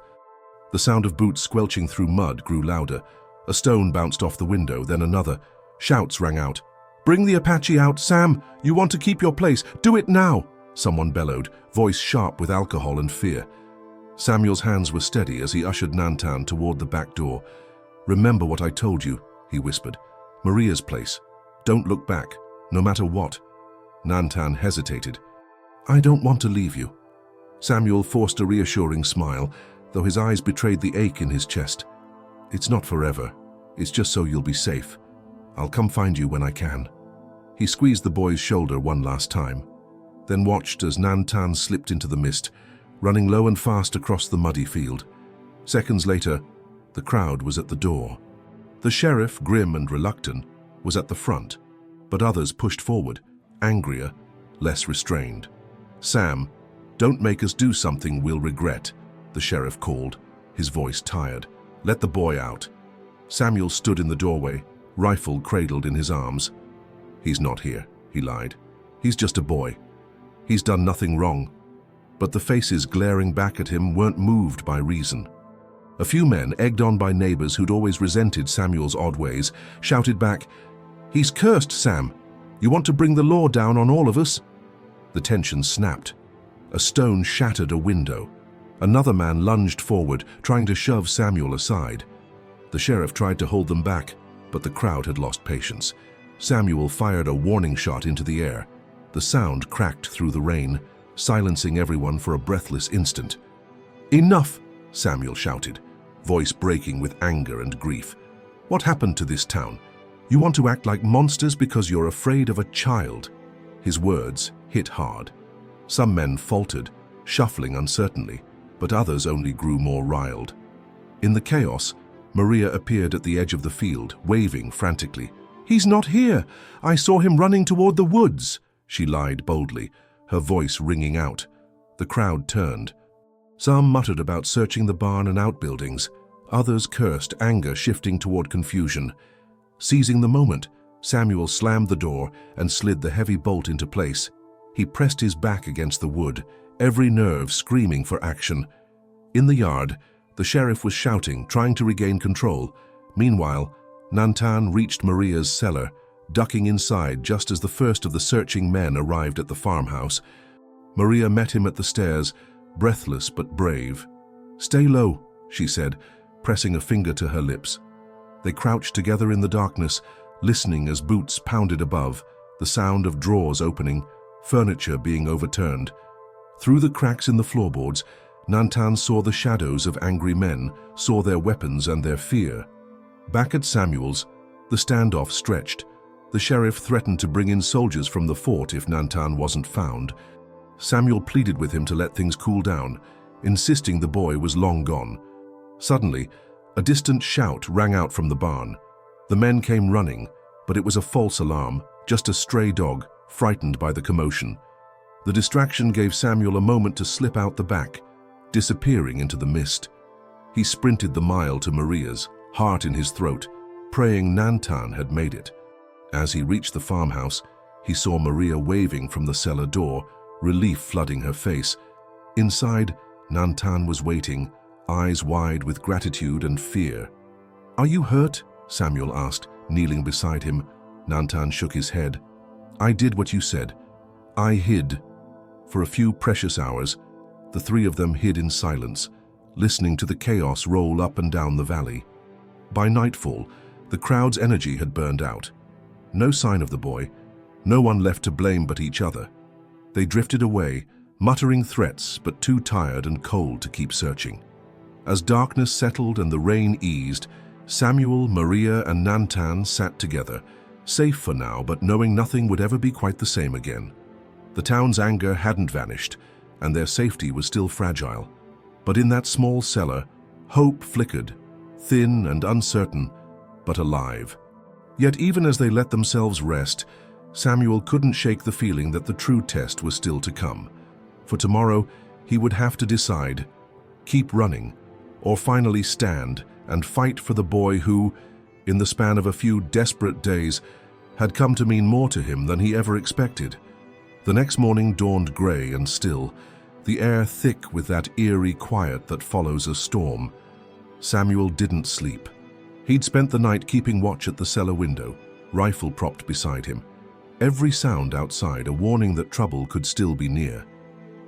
The sound of boots squelching through mud grew louder. A stone bounced off the window, then another. Shouts rang out. "Bring the Apache out, Sam! You want to keep your place! Do it now!" Someone bellowed, voice sharp with alcohol and fear. Samuel's hands were steady as he ushered Nantan toward the back door. "Remember what I told you," he whispered. "Maria's place. Don't look back, no matter what." Nantan hesitated. "I don't want to leave you." Samuel forced a reassuring smile, though his eyes betrayed the ache in his chest. "It's not forever. It's just so you'll be safe. I'll come find you when I can." He squeezed the boy's shoulder one last time, then watched as Nantan slipped into the mist, running low and fast across the muddy field. Seconds later, the crowd was at the door. The sheriff, grim and reluctant, was at the front, but others pushed forward, angrier, less restrained. "Sam, don't make us do something we'll regret," the sheriff called, his voice tired. "Let the boy out." Samuel stood in the doorway, rifle cradled in his arms. "He's not here," he lied. "He's just a boy. He's done nothing wrong." But the faces glaring back at him weren't moved by reason. A few men, egged on by neighbors who'd always resented Samuel's odd ways, shouted back, "He's cursed, Sam! You want to bring the law down on all of us?" The tension snapped. A stone shattered a window. Another man lunged forward, trying to shove Samuel aside. The sheriff tried to hold them back, but the crowd had lost patience. Samuel fired a warning shot into the air. The sound cracked through the rain, silencing everyone for a breathless instant. "Enough!" Samuel shouted, voice breaking with anger and grief. "What happened to this town? You want to act like monsters because you're afraid of a child." His words hit hard. Some men faltered, shuffling uncertainly, but others only grew more riled. In the chaos, Maria appeared at the edge of the field, waving frantically. "He's not here! I saw him running toward the woods," she lied boldly, her voice ringing out. The crowd turned. Some muttered about searching the barn and outbuildings. Others cursed, anger shifting toward confusion. Seizing the moment, Samuel slammed the door and slid the heavy bolt into place. He pressed his back against the wood, every nerve screaming for action. In the yard, the sheriff was shouting, trying to regain control. Meanwhile, Nantan reached Maria's cellar, ducking inside just as the first of the searching men arrived at the farmhouse. Maria met him at the stairs, breathless but brave. "Stay low," she said, pressing a finger to her lips. They crouched together in the darkness, listening as boots pounded above, the sound of drawers opening, furniture being overturned. Through the cracks in the floorboards, Nantan saw the shadows of angry men, saw their weapons and their fear. Back at Samuel's, the standoff stretched. The sheriff threatened to bring in soldiers from the fort if Nantan wasn't found. Samuel pleaded with him to let things cool down, insisting the boy was long gone. Suddenly, A distant shout rang out from the barn. The men came running, but it was a false alarm, just a stray dog, frightened by the commotion. The distraction gave Samuel a moment to slip out the back, disappearing into the mist. He sprinted the mile to Maria's, heart in his throat, praying Nantan had made it. As he reached the farmhouse, he saw Maria waving from the cellar door, relief flooding her face. Inside, Nantan was waiting, eyes wide with gratitude and fear. "Are you hurt?" Samuel asked, kneeling beside him. Nantan shook his head. "I did what you said. I hid." For a few precious hours, the three of them hid in silence, listening to the chaos roll up and down the valley. By nightfall, the crowd's energy had burned out. No sign of the boy, no one left to blame but each other. They drifted away, muttering threats but too tired and cold to keep searching. As darkness settled and the rain eased, Samuel, Maria, and Nantan sat together, safe for now but knowing nothing would ever be quite the same again. The town's anger hadn't vanished, and their safety was still fragile. But in that small cellar, hope flickered, thin and uncertain, but alive. Yet even as they let themselves rest, Samuel couldn't shake the feeling that the true test was still to come. For tomorrow, he would have to decide, keep running, or finally stand and fight for the boy who, in the span of a few desperate days, had come to mean more to him than he ever expected. The next morning dawned grey and still, the air thick with that eerie quiet that follows a storm. Samuel didn't sleep. He'd spent the night keeping watch at the cellar window, rifle propped beside him. Every sound outside a warning that trouble could still be near.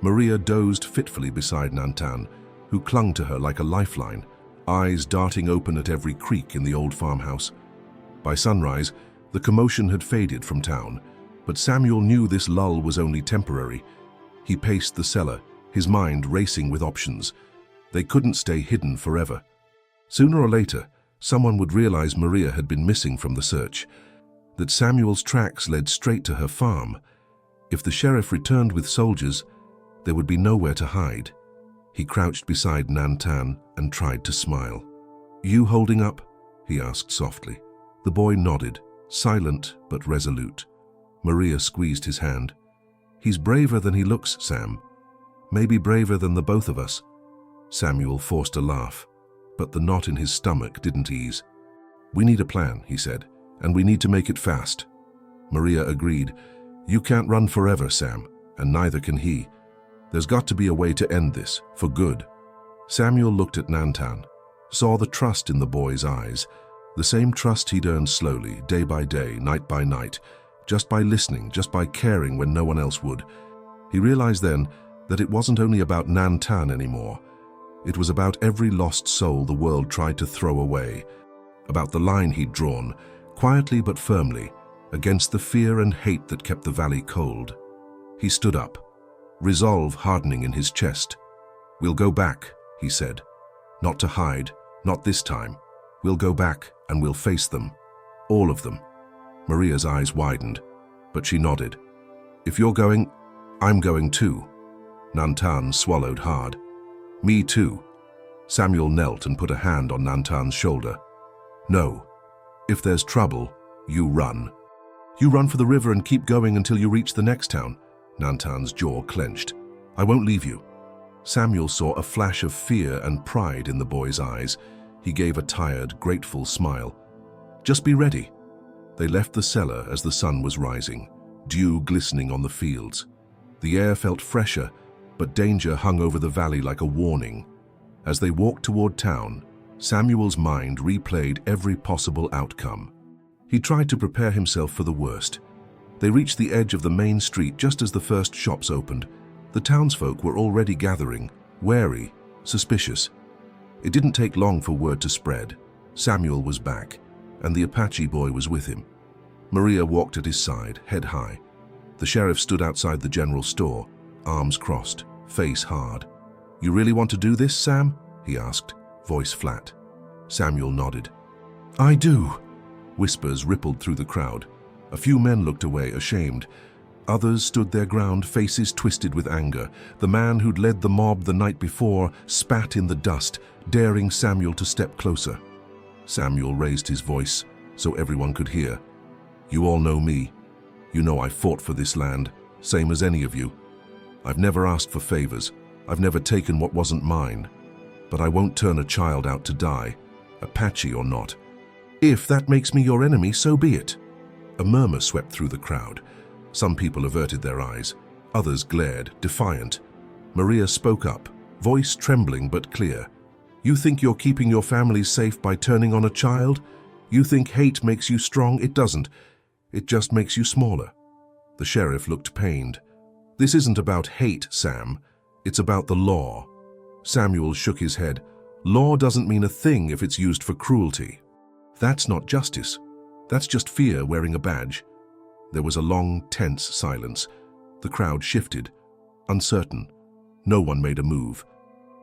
Maria dozed fitfully beside Nantan, who clung to her like a lifeline, eyes darting open at every creak in the old farmhouse. By sunrise, the commotion had faded from town, but Samuel knew this lull was only temporary. He paced the cellar, his mind racing with options. They couldn't stay hidden forever. Sooner or later, someone would realize Maria had been missing from the search, that Samuel's tracks led straight to her farm. If the sheriff returned with soldiers, there would be nowhere to hide. He crouched beside Nantan and tried to smile. "You holding up?" he asked softly. The boy nodded, silent but resolute. Maria squeezed his hand. "He's braver than he looks, Sam. Maybe braver than the both of us." Samuel forced a laugh, but the knot in his stomach didn't ease. "We need a plan," he said, "and we need to make it fast." Maria agreed. "You can't run forever, Sam, and neither can he. There's got to be a way to end this, for good." Samuel looked at Nantan, saw the trust in the boy's eyes, the same trust he'd earned slowly, day by day, night by night, just by listening, just by caring when no one else would. He realized then that it wasn't only about Nantan anymore. It was about every lost soul the world tried to throw away, about the line he'd drawn, quietly but firmly, against the fear and hate that kept the valley cold. He stood up, resolve hardening in his chest. "We'll go back," he said. "Not to hide, not this time. We'll go back and we'll face them. All of them." Maria's eyes widened, but she nodded. "If you're going, I'm going too." Nantan swallowed hard. "Me too." Samuel knelt and put a hand on Nantan's shoulder. "No. If there's trouble, you run. You run for the river and keep going until you reach the next town." Nantan's jaw clenched. "I won't leave you." Samuel saw a flash of fear and pride in the boy's eyes. He gave a tired, grateful smile. "Just be ready." They left the cellar as the sun was rising, dew glistening on the fields. The air felt fresher, but danger hung over the valley like a warning. As they walked toward town, Samuel's mind replayed every possible outcome. He tried to prepare himself for the worst. They reached the edge of the main street just as the first shops opened. The townsfolk were already gathering, wary, suspicious. It didn't take long for word to spread. Samuel was back, and the Apache boy was with him. Maria walked at his side, head high. The sheriff stood outside the general store, arms crossed, face hard. "You really want to do this, Sam?" he asked, voice flat. Samuel nodded. "I do." Whispers rippled through the crowd. A few men looked away, ashamed, Others stood their ground, faces twisted with anger. The man who'd led the mob the night before spat in the dust, daring Samuel to step closer. Samuel raised his voice so everyone could hear. "You all know me. You know I fought for this land, same as any of you. I've never asked for favors. I've never taken what wasn't mine. But I won't turn a child out to die, Apache or not. If that makes me your enemy, so be it." A murmur swept through the crowd. Some people averted their eyes. Others glared, defiant. Maria spoke up, voice trembling but clear. "You think you're keeping your family safe by turning on a child? You think hate makes you strong? It doesn't. It just makes you smaller." The sheriff looked pained. "This isn't about hate, Sam. It's about the law." Samuel shook his head. "Law doesn't mean a thing if it's used for cruelty. That's not justice. That's just fear wearing a badge." There was a long, tense silence. The crowd shifted, uncertain. No one made a move.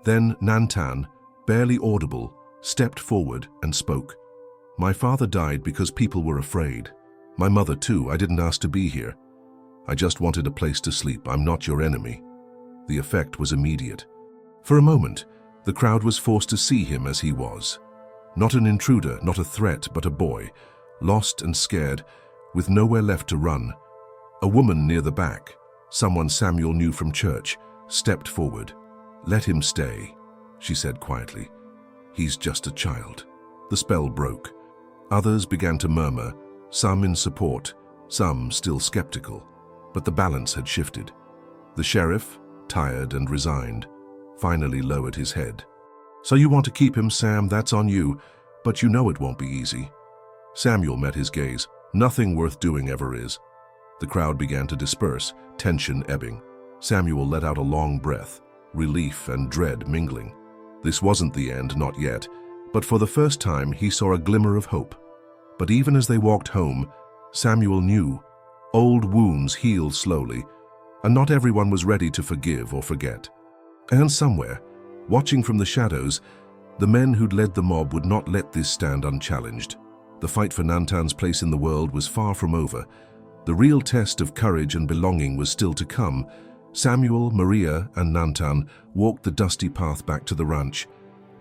Then Nantan, barely audible, stepped forward and spoke. "My father died because people were afraid. My mother too. I didn't ask to be here. I just wanted a place to sleep. I'm not your enemy." The effect was immediate. For a moment, the crowd was forced to see him as he was. Not an intruder, not a threat, but a boy, lost and scared, with nowhere left to run. A woman near the back, someone Samuel knew from church, stepped forward. "Let him stay," she said quietly. "He's just a child." The spell broke. Others began to murmur, some in support, some still skeptical. But the balance had shifted. The sheriff, tired and resigned, finally lowered his head. "So you want to keep him, Sam? That's on you, but you know it won't be easy." Samuel met his gaze. "Nothing worth doing ever is." The crowd began to disperse, tension ebbing. Samuel let out a long breath, relief and dread mingling. This wasn't the end, not yet, but for the first time he saw a glimmer of hope. But even as they walked home, Samuel knew old wounds heal slowly, and not everyone was ready to forgive or forget. And somewhere, watching from the shadows, the men who'd led the mob would not let this stand unchallenged. The fight for Nantan's place in the world was far from over. The real test of courage and belonging was still to come. Samuel, Maria, and Nantan walked the dusty path back to the ranch,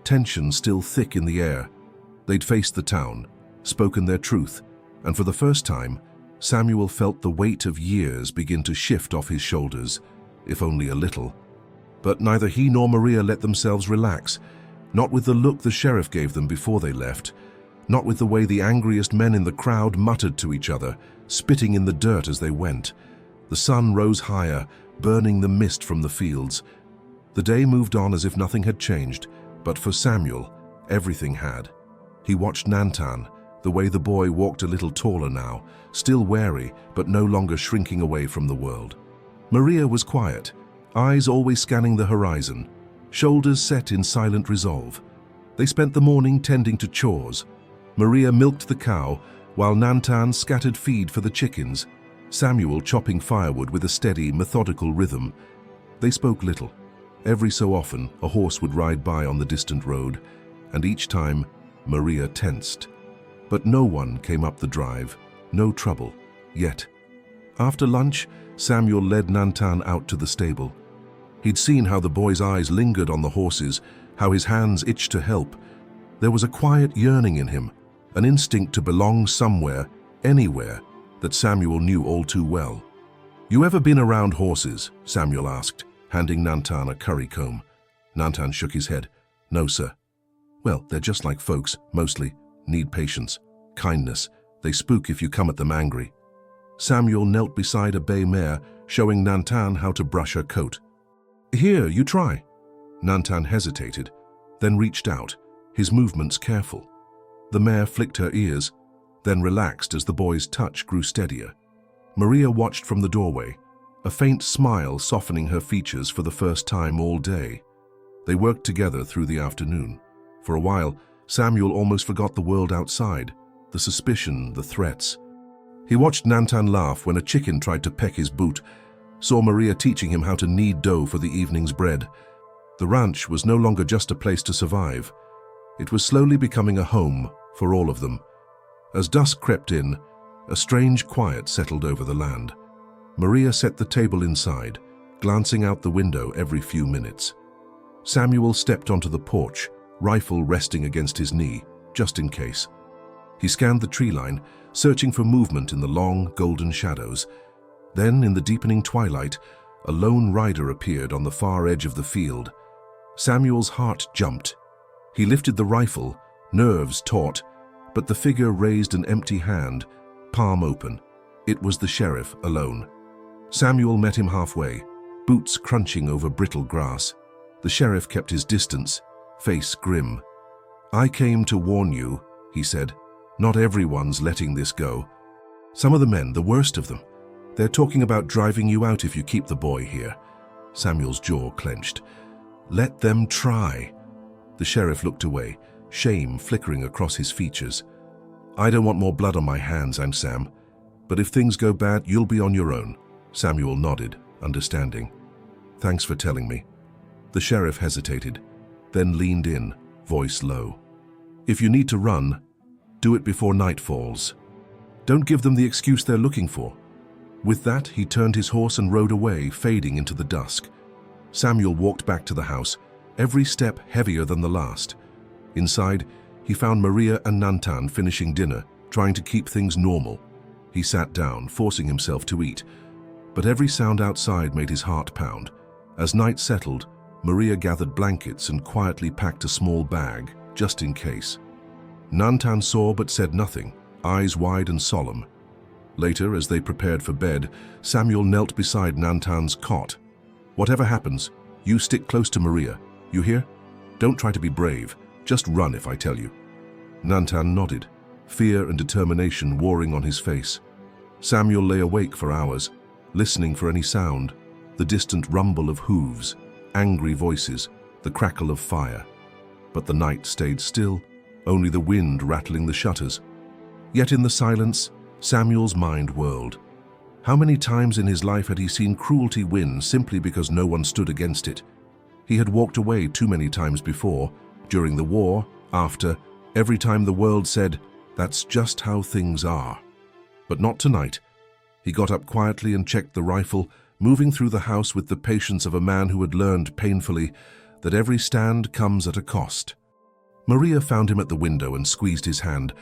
tension still thick in the air. They'd faced the town, spoken their truth, and for the first time, Samuel felt the weight of years begin to shift off his shoulders, if only a little. But neither he nor Maria let themselves relax, not with the look the sheriff gave them before they left, not with the way the angriest men in the crowd muttered to each other, spitting in the dirt as they went. The sun rose higher, burning the mist from the fields. The day moved on as if nothing had changed, but for Samuel, everything had. He watched Nantan, the way the boy walked a little taller now, still wary, but no longer shrinking away from the world. Maria was quiet, eyes always scanning the horizon, shoulders set in silent resolve. They spent the morning tending to chores. Maria milked the cow, while Nantan scattered feed for the chickens, Samuel chopping firewood with a steady, methodical rhythm. They spoke little. Every so often, a horse would ride by on the distant road, and each time, Maria tensed. But no one came up the drive, no trouble, yet. After lunch, Samuel led Nantan out to the stable. He'd seen how the boy's eyes lingered on the horses, how his hands itched to help. There was a quiet yearning in him, an instinct to belong somewhere, anywhere, that Samuel knew all too well. "You ever been around horses?" Samuel asked, handing Nantan a curry comb. Nantan shook his head. "No, sir." "Well, they're just like folks, mostly. Need patience, kindness. They spook if you come at them angry." Samuel knelt beside a bay mare, showing Nantan how to brush her coat. "Here, you try." Nantan hesitated, then reached out, his movements careful. The mare flicked her ears, then relaxed as the boy's touch grew steadier. Maria watched from the doorway, a faint smile softening her features for the first time all day. They worked together through the afternoon. For a while, Samuel almost forgot the world outside, the suspicion, the threats. He watched Nantan laugh when a chicken tried to peck his boot, saw Maria teaching him how to knead dough for the evening's bread. The ranch was no longer just a place to survive. It was slowly becoming a home for all of them. As dusk crept in, a strange quiet settled over the land. Maria set the table inside, glancing out the window every few minutes. Samuel stepped onto the porch, rifle resting against his knee, just in case. He scanned the tree line, searching for movement in the long, golden shadows. Then, in the deepening twilight, a lone rider appeared on the far edge of the field. Samuel's heart jumped. He lifted the rifle, nerves taut, but the figure raised an empty hand, palm open. It was the sheriff alone. Samuel met him halfway, boots crunching over brittle grass. The sheriff kept his distance, face grim. "I came to warn you," he said. "Not everyone's letting this go. Some of the men, the worst of them, they're talking about driving you out if you keep the boy here." Samuel's jaw clenched. "Let them try." The sheriff looked away, shame flickering across his features. "I don't want more blood on my hands, I'm Sam. But if things go bad, you'll be on your own." Samuel nodded, understanding. "Thanks for telling me." The sheriff hesitated, then leaned in, voice low. "If you need to run, do it before night falls. Don't give them the excuse they're looking for." With that, he turned his horse and rode away, fading into the dusk. Samuel walked back to the house, every step heavier than the last. Inside, he found Maria and Nantan finishing dinner, trying to keep things normal. He sat down, forcing himself to eat, but every sound outside made his heart pound. As night settled, Maria gathered blankets and quietly packed a small bag, just in case. Nantan saw but said nothing, eyes wide and solemn. Later, as they prepared for bed, Samuel knelt beside Nantan's cot. "Whatever happens, you stick close to Maria. You hear? Don't try to be brave. Just run if I tell you." Nantan nodded, fear and determination warring on his face. Samuel lay awake for hours, listening for any sound, the distant rumble of hooves, angry voices, the crackle of fire. But the night stayed still, only the wind rattling the shutters. Yet in the silence, Samuel's mind whirled. How many times in his life had he seen cruelty win simply because no one stood against it? He had walked away too many times before, during the war, after, every time the world said, "That's just how things are." But not tonight. He got up quietly and checked the rifle, moving through the house with the patience of a man who had learned painfully that every stand comes at a cost. Maria found him at the window and squeezed his hand.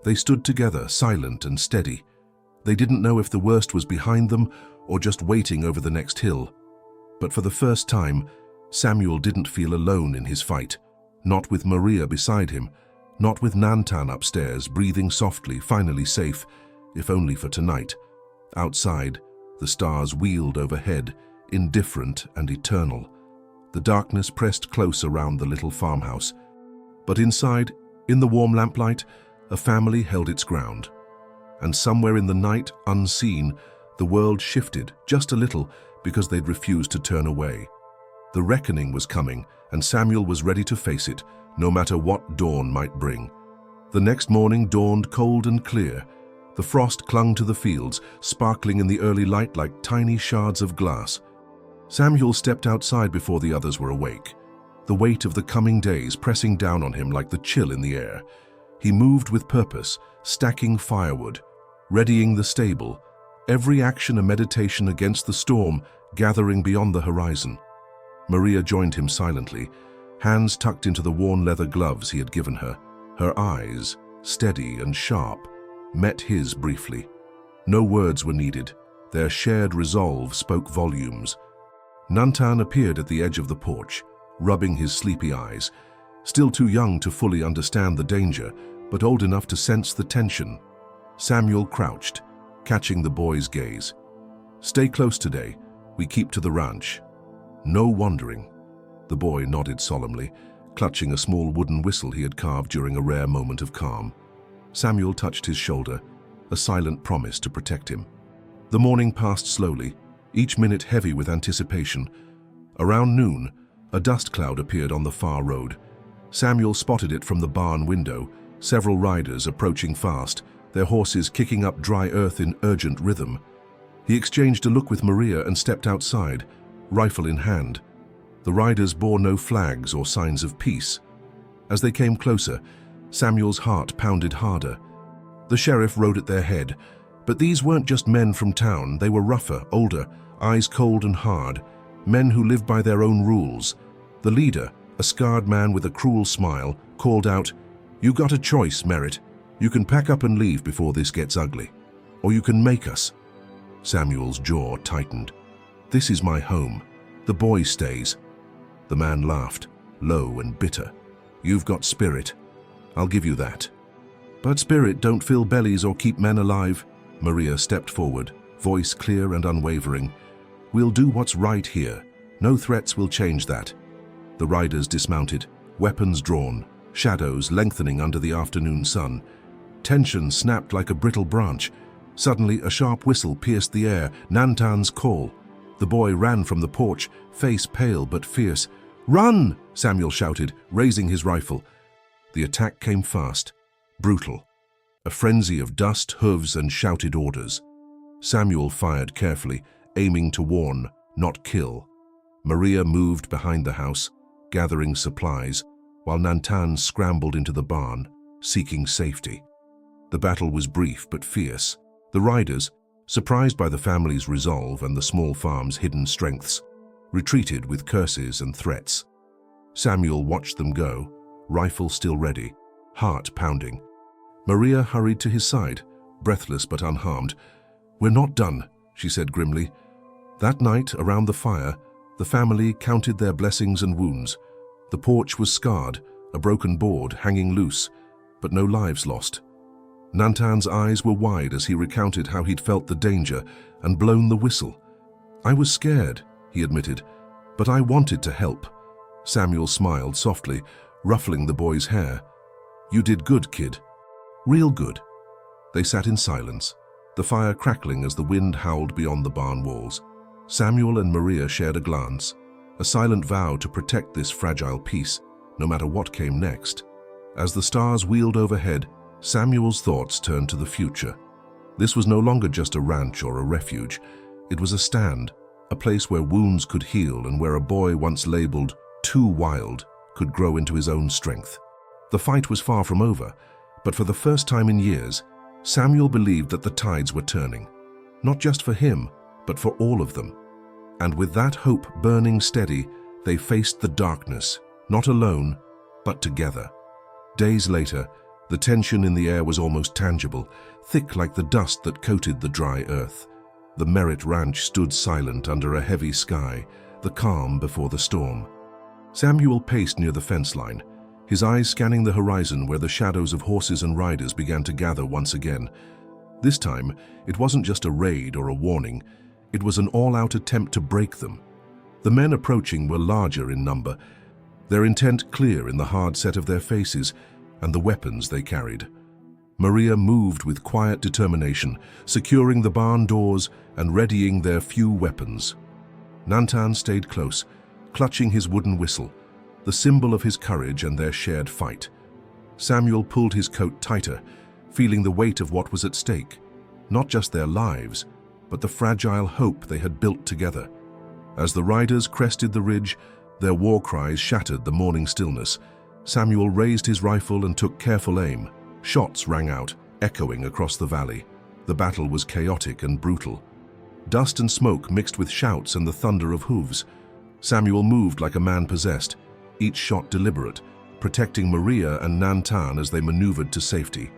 They stood together, silent and steady. They didn't know if the worst was behind them or just waiting over the next hill. But for the first time, Samuel didn't feel alone in his fight. Not with Maria beside him, not with Nantan upstairs, breathing softly, finally safe, if only for tonight. Outside, the stars wheeled overhead, indifferent and eternal. The darkness pressed close around the little farmhouse. But inside, in the warm lamplight, a family held its ground. And somewhere in the night, unseen, the world shifted just a little because they'd refused to turn away. The reckoning was coming, and Samuel was ready to face it, no matter what dawn might bring. The next morning dawned cold and clear. The frost clung to the fields, sparkling in the early light like tiny shards of glass. Samuel stepped outside before the others were awake, the weight of the coming days pressing down on him like the chill in the air. He moved with purpose, stacking firewood, readying the stable, every action a meditation against the storm gathering beyond the horizon. Maria joined him silently, hands tucked into the worn leather gloves he had given her. Her eyes, steady and sharp, met his briefly. No words were needed. Their shared resolve spoke volumes. Nantan appeared at the edge of the porch, rubbing his sleepy eyes, still too young to fully understand the danger, but old enough to sense the tension. Samuel crouched, catching the boy's gaze. "Stay close today. We keep to the ranch. No wandering." The boy nodded solemnly, clutching a small wooden whistle he had carved during a rare moment of calm. Samuel touched his shoulder, a silent promise to protect him. The morning passed slowly, each minute heavy with anticipation. Around noon, a dust cloud appeared on the far road. Samuel spotted it from the barn window, several riders approaching fast, their horses kicking up dry earth in urgent rhythm. He exchanged a look with Maria and stepped outside, rifle in hand. The riders bore no flags or signs of peace. As they came closer, Samuel's heart pounded harder. The sheriff rode at their head, But these weren't just men from town. They were rougher, older, eyes cold and hard, men who lived by their own rules. The leader, a scarred man with a cruel smile, called out, "You got a choice, Merritt. You can pack up and leave before this gets ugly. Or you can make us." Samuel's jaw tightened. "This is my home. The boy stays." The man laughed, low and bitter. "You've got spirit. I'll give you that." "But spirit don't fill bellies or keep men alive." Maria stepped forward, voice clear and unwavering. "We'll do what's right here. No threats will change that." The riders dismounted, weapons drawn, shadows lengthening under the afternoon sun. Tension snapped like a brittle branch. Suddenly, a sharp whistle pierced the air, Nantan's call. The boy ran from the porch, face pale but fierce. "Run!" Samuel shouted, raising his rifle. The attack came fast, brutal. A frenzy of dust, hooves, and shouted orders. Samuel fired carefully, aiming to warn, not kill. Maria moved behind the house, gathering supplies, while Nantan scrambled into the barn, seeking safety. The battle was brief but fierce. The riders, surprised by the family's resolve and the small farm's hidden strengths, retreated with curses and threats. Samuel watched them go, rifle still ready, heart pounding. Maria hurried to his side, breathless but unharmed. "We're not done," she said grimly. That night, around the fire, the family counted their blessings and wounds. The porch was scarred, a broken board hanging loose, but no lives lost. Nantan's eyes were wide as he recounted how he'd felt the danger and blown the whistle. "I was scared," he admitted, "but I wanted to help." Samuel smiled softly, ruffling the boy's hair. "You did good, kid. Real good." They sat in silence, the fire crackling as the wind howled beyond the barn walls. Samuel and Maria shared a glance, a silent vow to protect this fragile peace, no matter what came next. As the stars wheeled overhead, Samuel's thoughts turned to the future. This was no longer just a ranch or a refuge. It was a stand, a place where wounds could heal and where a boy once labeled too wild could grow into his own strength. The fight was far from over, but for the first time in years, Samuel believed that the tides were turning, not just for him, but for all of them. And with that hope burning steady, they faced the darkness, not alone, but together. Days later, the tension in the air was almost tangible, thick like the dust that coated the dry earth. The Merritt Ranch stood silent under a heavy sky, the calm before the storm. Samuel paced near the fence line, his eyes scanning the horizon where the shadows of horses and riders began to gather once again. This time, it wasn't just a raid or a warning, it was an all-out attempt to break them. The men approaching were larger in number, their intent clear in the hard set of their faces and the weapons they carried. Maria moved with quiet determination, securing the barn doors and readying their few weapons. Nantan stayed close, clutching his wooden whistle, the symbol of his courage and their shared fight. Samuel pulled his coat tighter, feeling the weight of what was at stake, not just their lives, but the fragile hope they had built together. As the riders crested the ridge, their war cries shattered the morning stillness. Samuel raised his rifle and took careful aim. Shots rang out, echoing across the valley. The battle was chaotic and brutal. Dust and smoke mixed with shouts and the thunder of hooves. Samuel moved like a man possessed, each shot deliberate, protecting Maria and Nantan as they maneuvered to safety.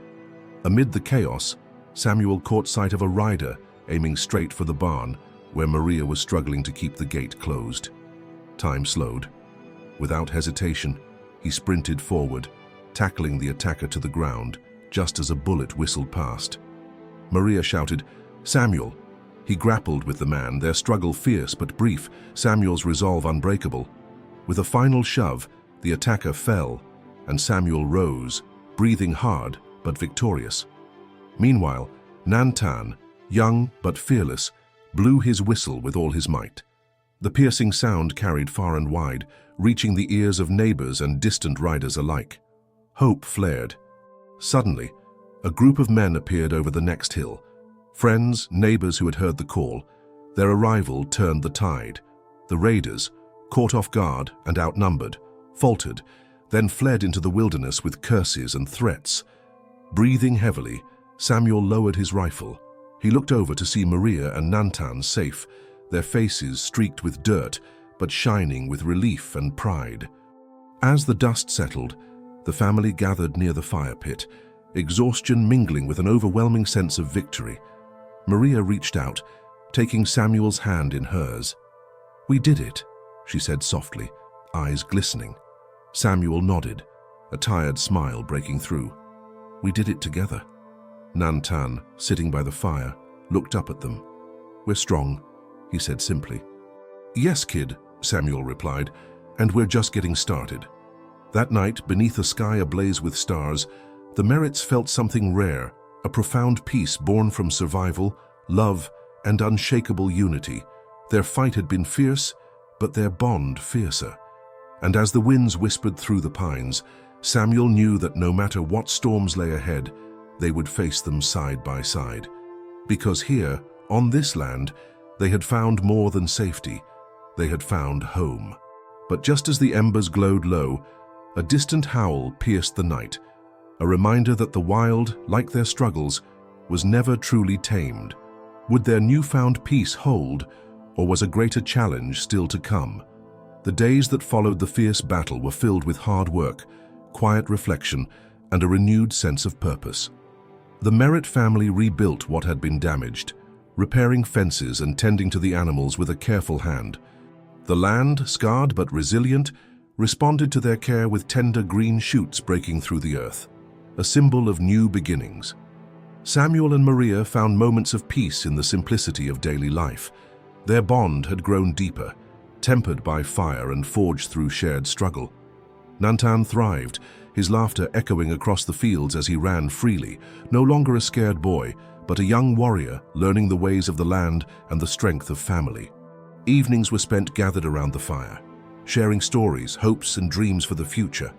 Amid the chaos, Samuel caught sight of a rider aiming straight for the barn, where Maria was struggling to keep the gate closed. Time slowed. Without hesitation, he sprinted forward, tackling the attacker to the ground, just as a bullet whistled past. Maria shouted, "Samuel!" He grappled with the man, their struggle fierce but brief, Samuel's resolve unbreakable. With a final shove, the attacker fell, and Samuel rose, breathing hard but victorious. Meanwhile, Nantan, young but fearless, blew his whistle with all his might. The piercing sound carried far and wide, reaching the ears of neighbors and distant riders alike. Hope flared. Suddenly, a group of men appeared over the next hill. Friends, neighbors who had heard the call. Their arrival turned the tide. The raiders, caught off guard and outnumbered, faltered, then fled into the wilderness with curses and threats. Breathing heavily, Samuel lowered his rifle, He looked over to see Maria and Nantan safe, their faces streaked with dirt, but shining with relief and pride. As the dust settled, the family gathered near the fire pit, exhaustion mingling with an overwhelming sense of victory. Maria reached out, taking Samuel's hand in hers. "We did it," she said softly, eyes glistening. Samuel nodded, a tired smile breaking through. "We did it together." Nantan, sitting by the fire, looked up at them. "We're strong," he said simply. "Yes, kid," Samuel replied, "and we're just getting started." That night, beneath a sky ablaze with stars, the Merritts felt something rare, a profound peace born from survival, love, and unshakable unity. Their fight had been fierce, but their bond fiercer. And as the winds whispered through the pines, Samuel knew that no matter what storms lay ahead, they would face them side by side. Because here, on this land, they had found more than safety. They had found home. But just as the embers glowed low, a distant howl pierced the night, a reminder that the wild, like their struggles, was never truly tamed. Would their newfound peace hold, or was a greater challenge still to come? The days that followed the fierce battle were filled with hard work, quiet reflection, and a renewed sense of purpose. The Merritt family rebuilt what had been damaged, repairing fences and tending to the animals with a careful hand. The land, scarred but resilient, responded to their care with tender green shoots breaking through the earth, a symbol of new beginnings. Samuel and Maria found moments of peace in the simplicity of daily life. Their bond had grown deeper, tempered by fire and forged through shared struggle. Nantan thrived, his laughter echoing across the fields as he ran freely, no longer a scared boy, but a young warrior learning the ways of the land and the strength of family. Evenings were spent gathered around the fire, sharing stories, hopes, and dreams for the future.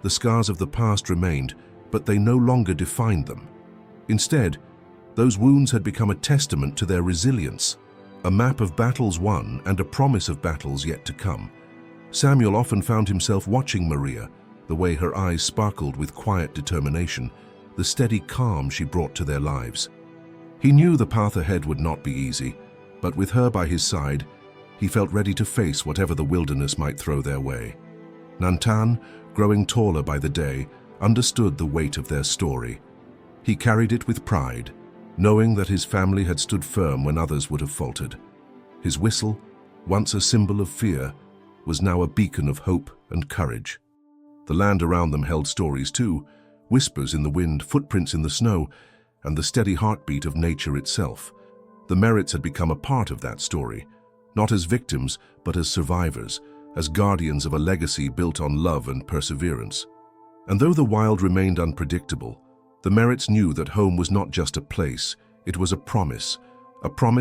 The scars of the past remained, but they no longer defined them. Instead, those wounds had become a testament to their resilience, a map of battles won and a promise of battles yet to come. Samuel often found himself watching Maria, the way her eyes sparkled with quiet determination, the steady calm she brought to their lives. He knew the path ahead would not be easy, but with her by his side, he felt ready to face whatever the wilderness might throw their way. Nantan, growing taller by the day, understood the weight of their story. He carried it with pride, knowing that his family had stood firm when others would have faltered. His whistle, once a symbol of fear, was now a beacon of hope and courage. The land around them held stories too, whispers in the wind, footprints in the snow, and the steady heartbeat of nature itself. The Merritts had become a part of that story, not as victims, but as survivors, as guardians of a legacy built on love and perseverance. And though the wild remained unpredictable, the Merritts knew that home was not just a place, it was a promise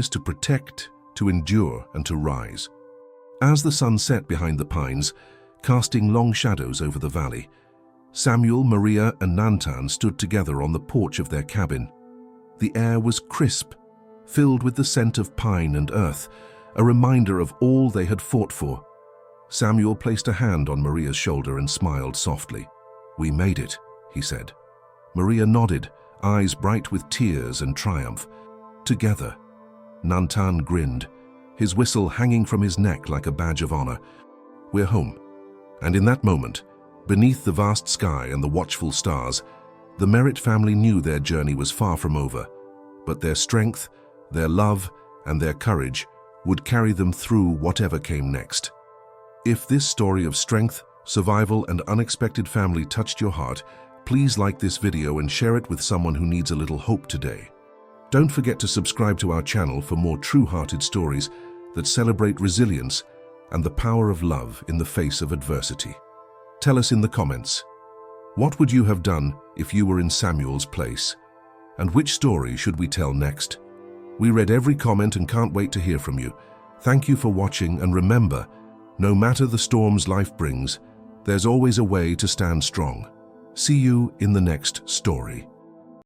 to protect, to endure, and to rise. As the sun set behind the pines, casting long shadows over the valley, Samuel, Maria, and Nantan stood together on the porch of their cabin. The air was crisp, filled with the scent of pine and earth, a reminder of all they had fought for. Samuel placed a hand on Maria's shoulder and smiled softly. "We made it," he said. Maria nodded, eyes bright with tears and triumph. "Together." Nantan grinned, his whistle hanging from his neck like a badge of honor. "We're home." And in that moment, beneath the vast sky and the watchful stars, the Merritt family knew their journey was far from over, but their strength, their love, and their courage would carry them through whatever came next. If this story of strength, survival, and unexpected family touched your heart, please like this video and share it with someone who needs a little hope today. Don't forget to subscribe to our channel for more true-hearted stories that celebrate resilience and the power of love in the face of adversity. Tell us in the comments, what would you have done if you were in Samuel's place? And which story should we tell next? We read every comment and can't wait to hear from you. Thank you for watching, and remember, no matter the storms life brings, there's always a way to stand strong. See you in the next story.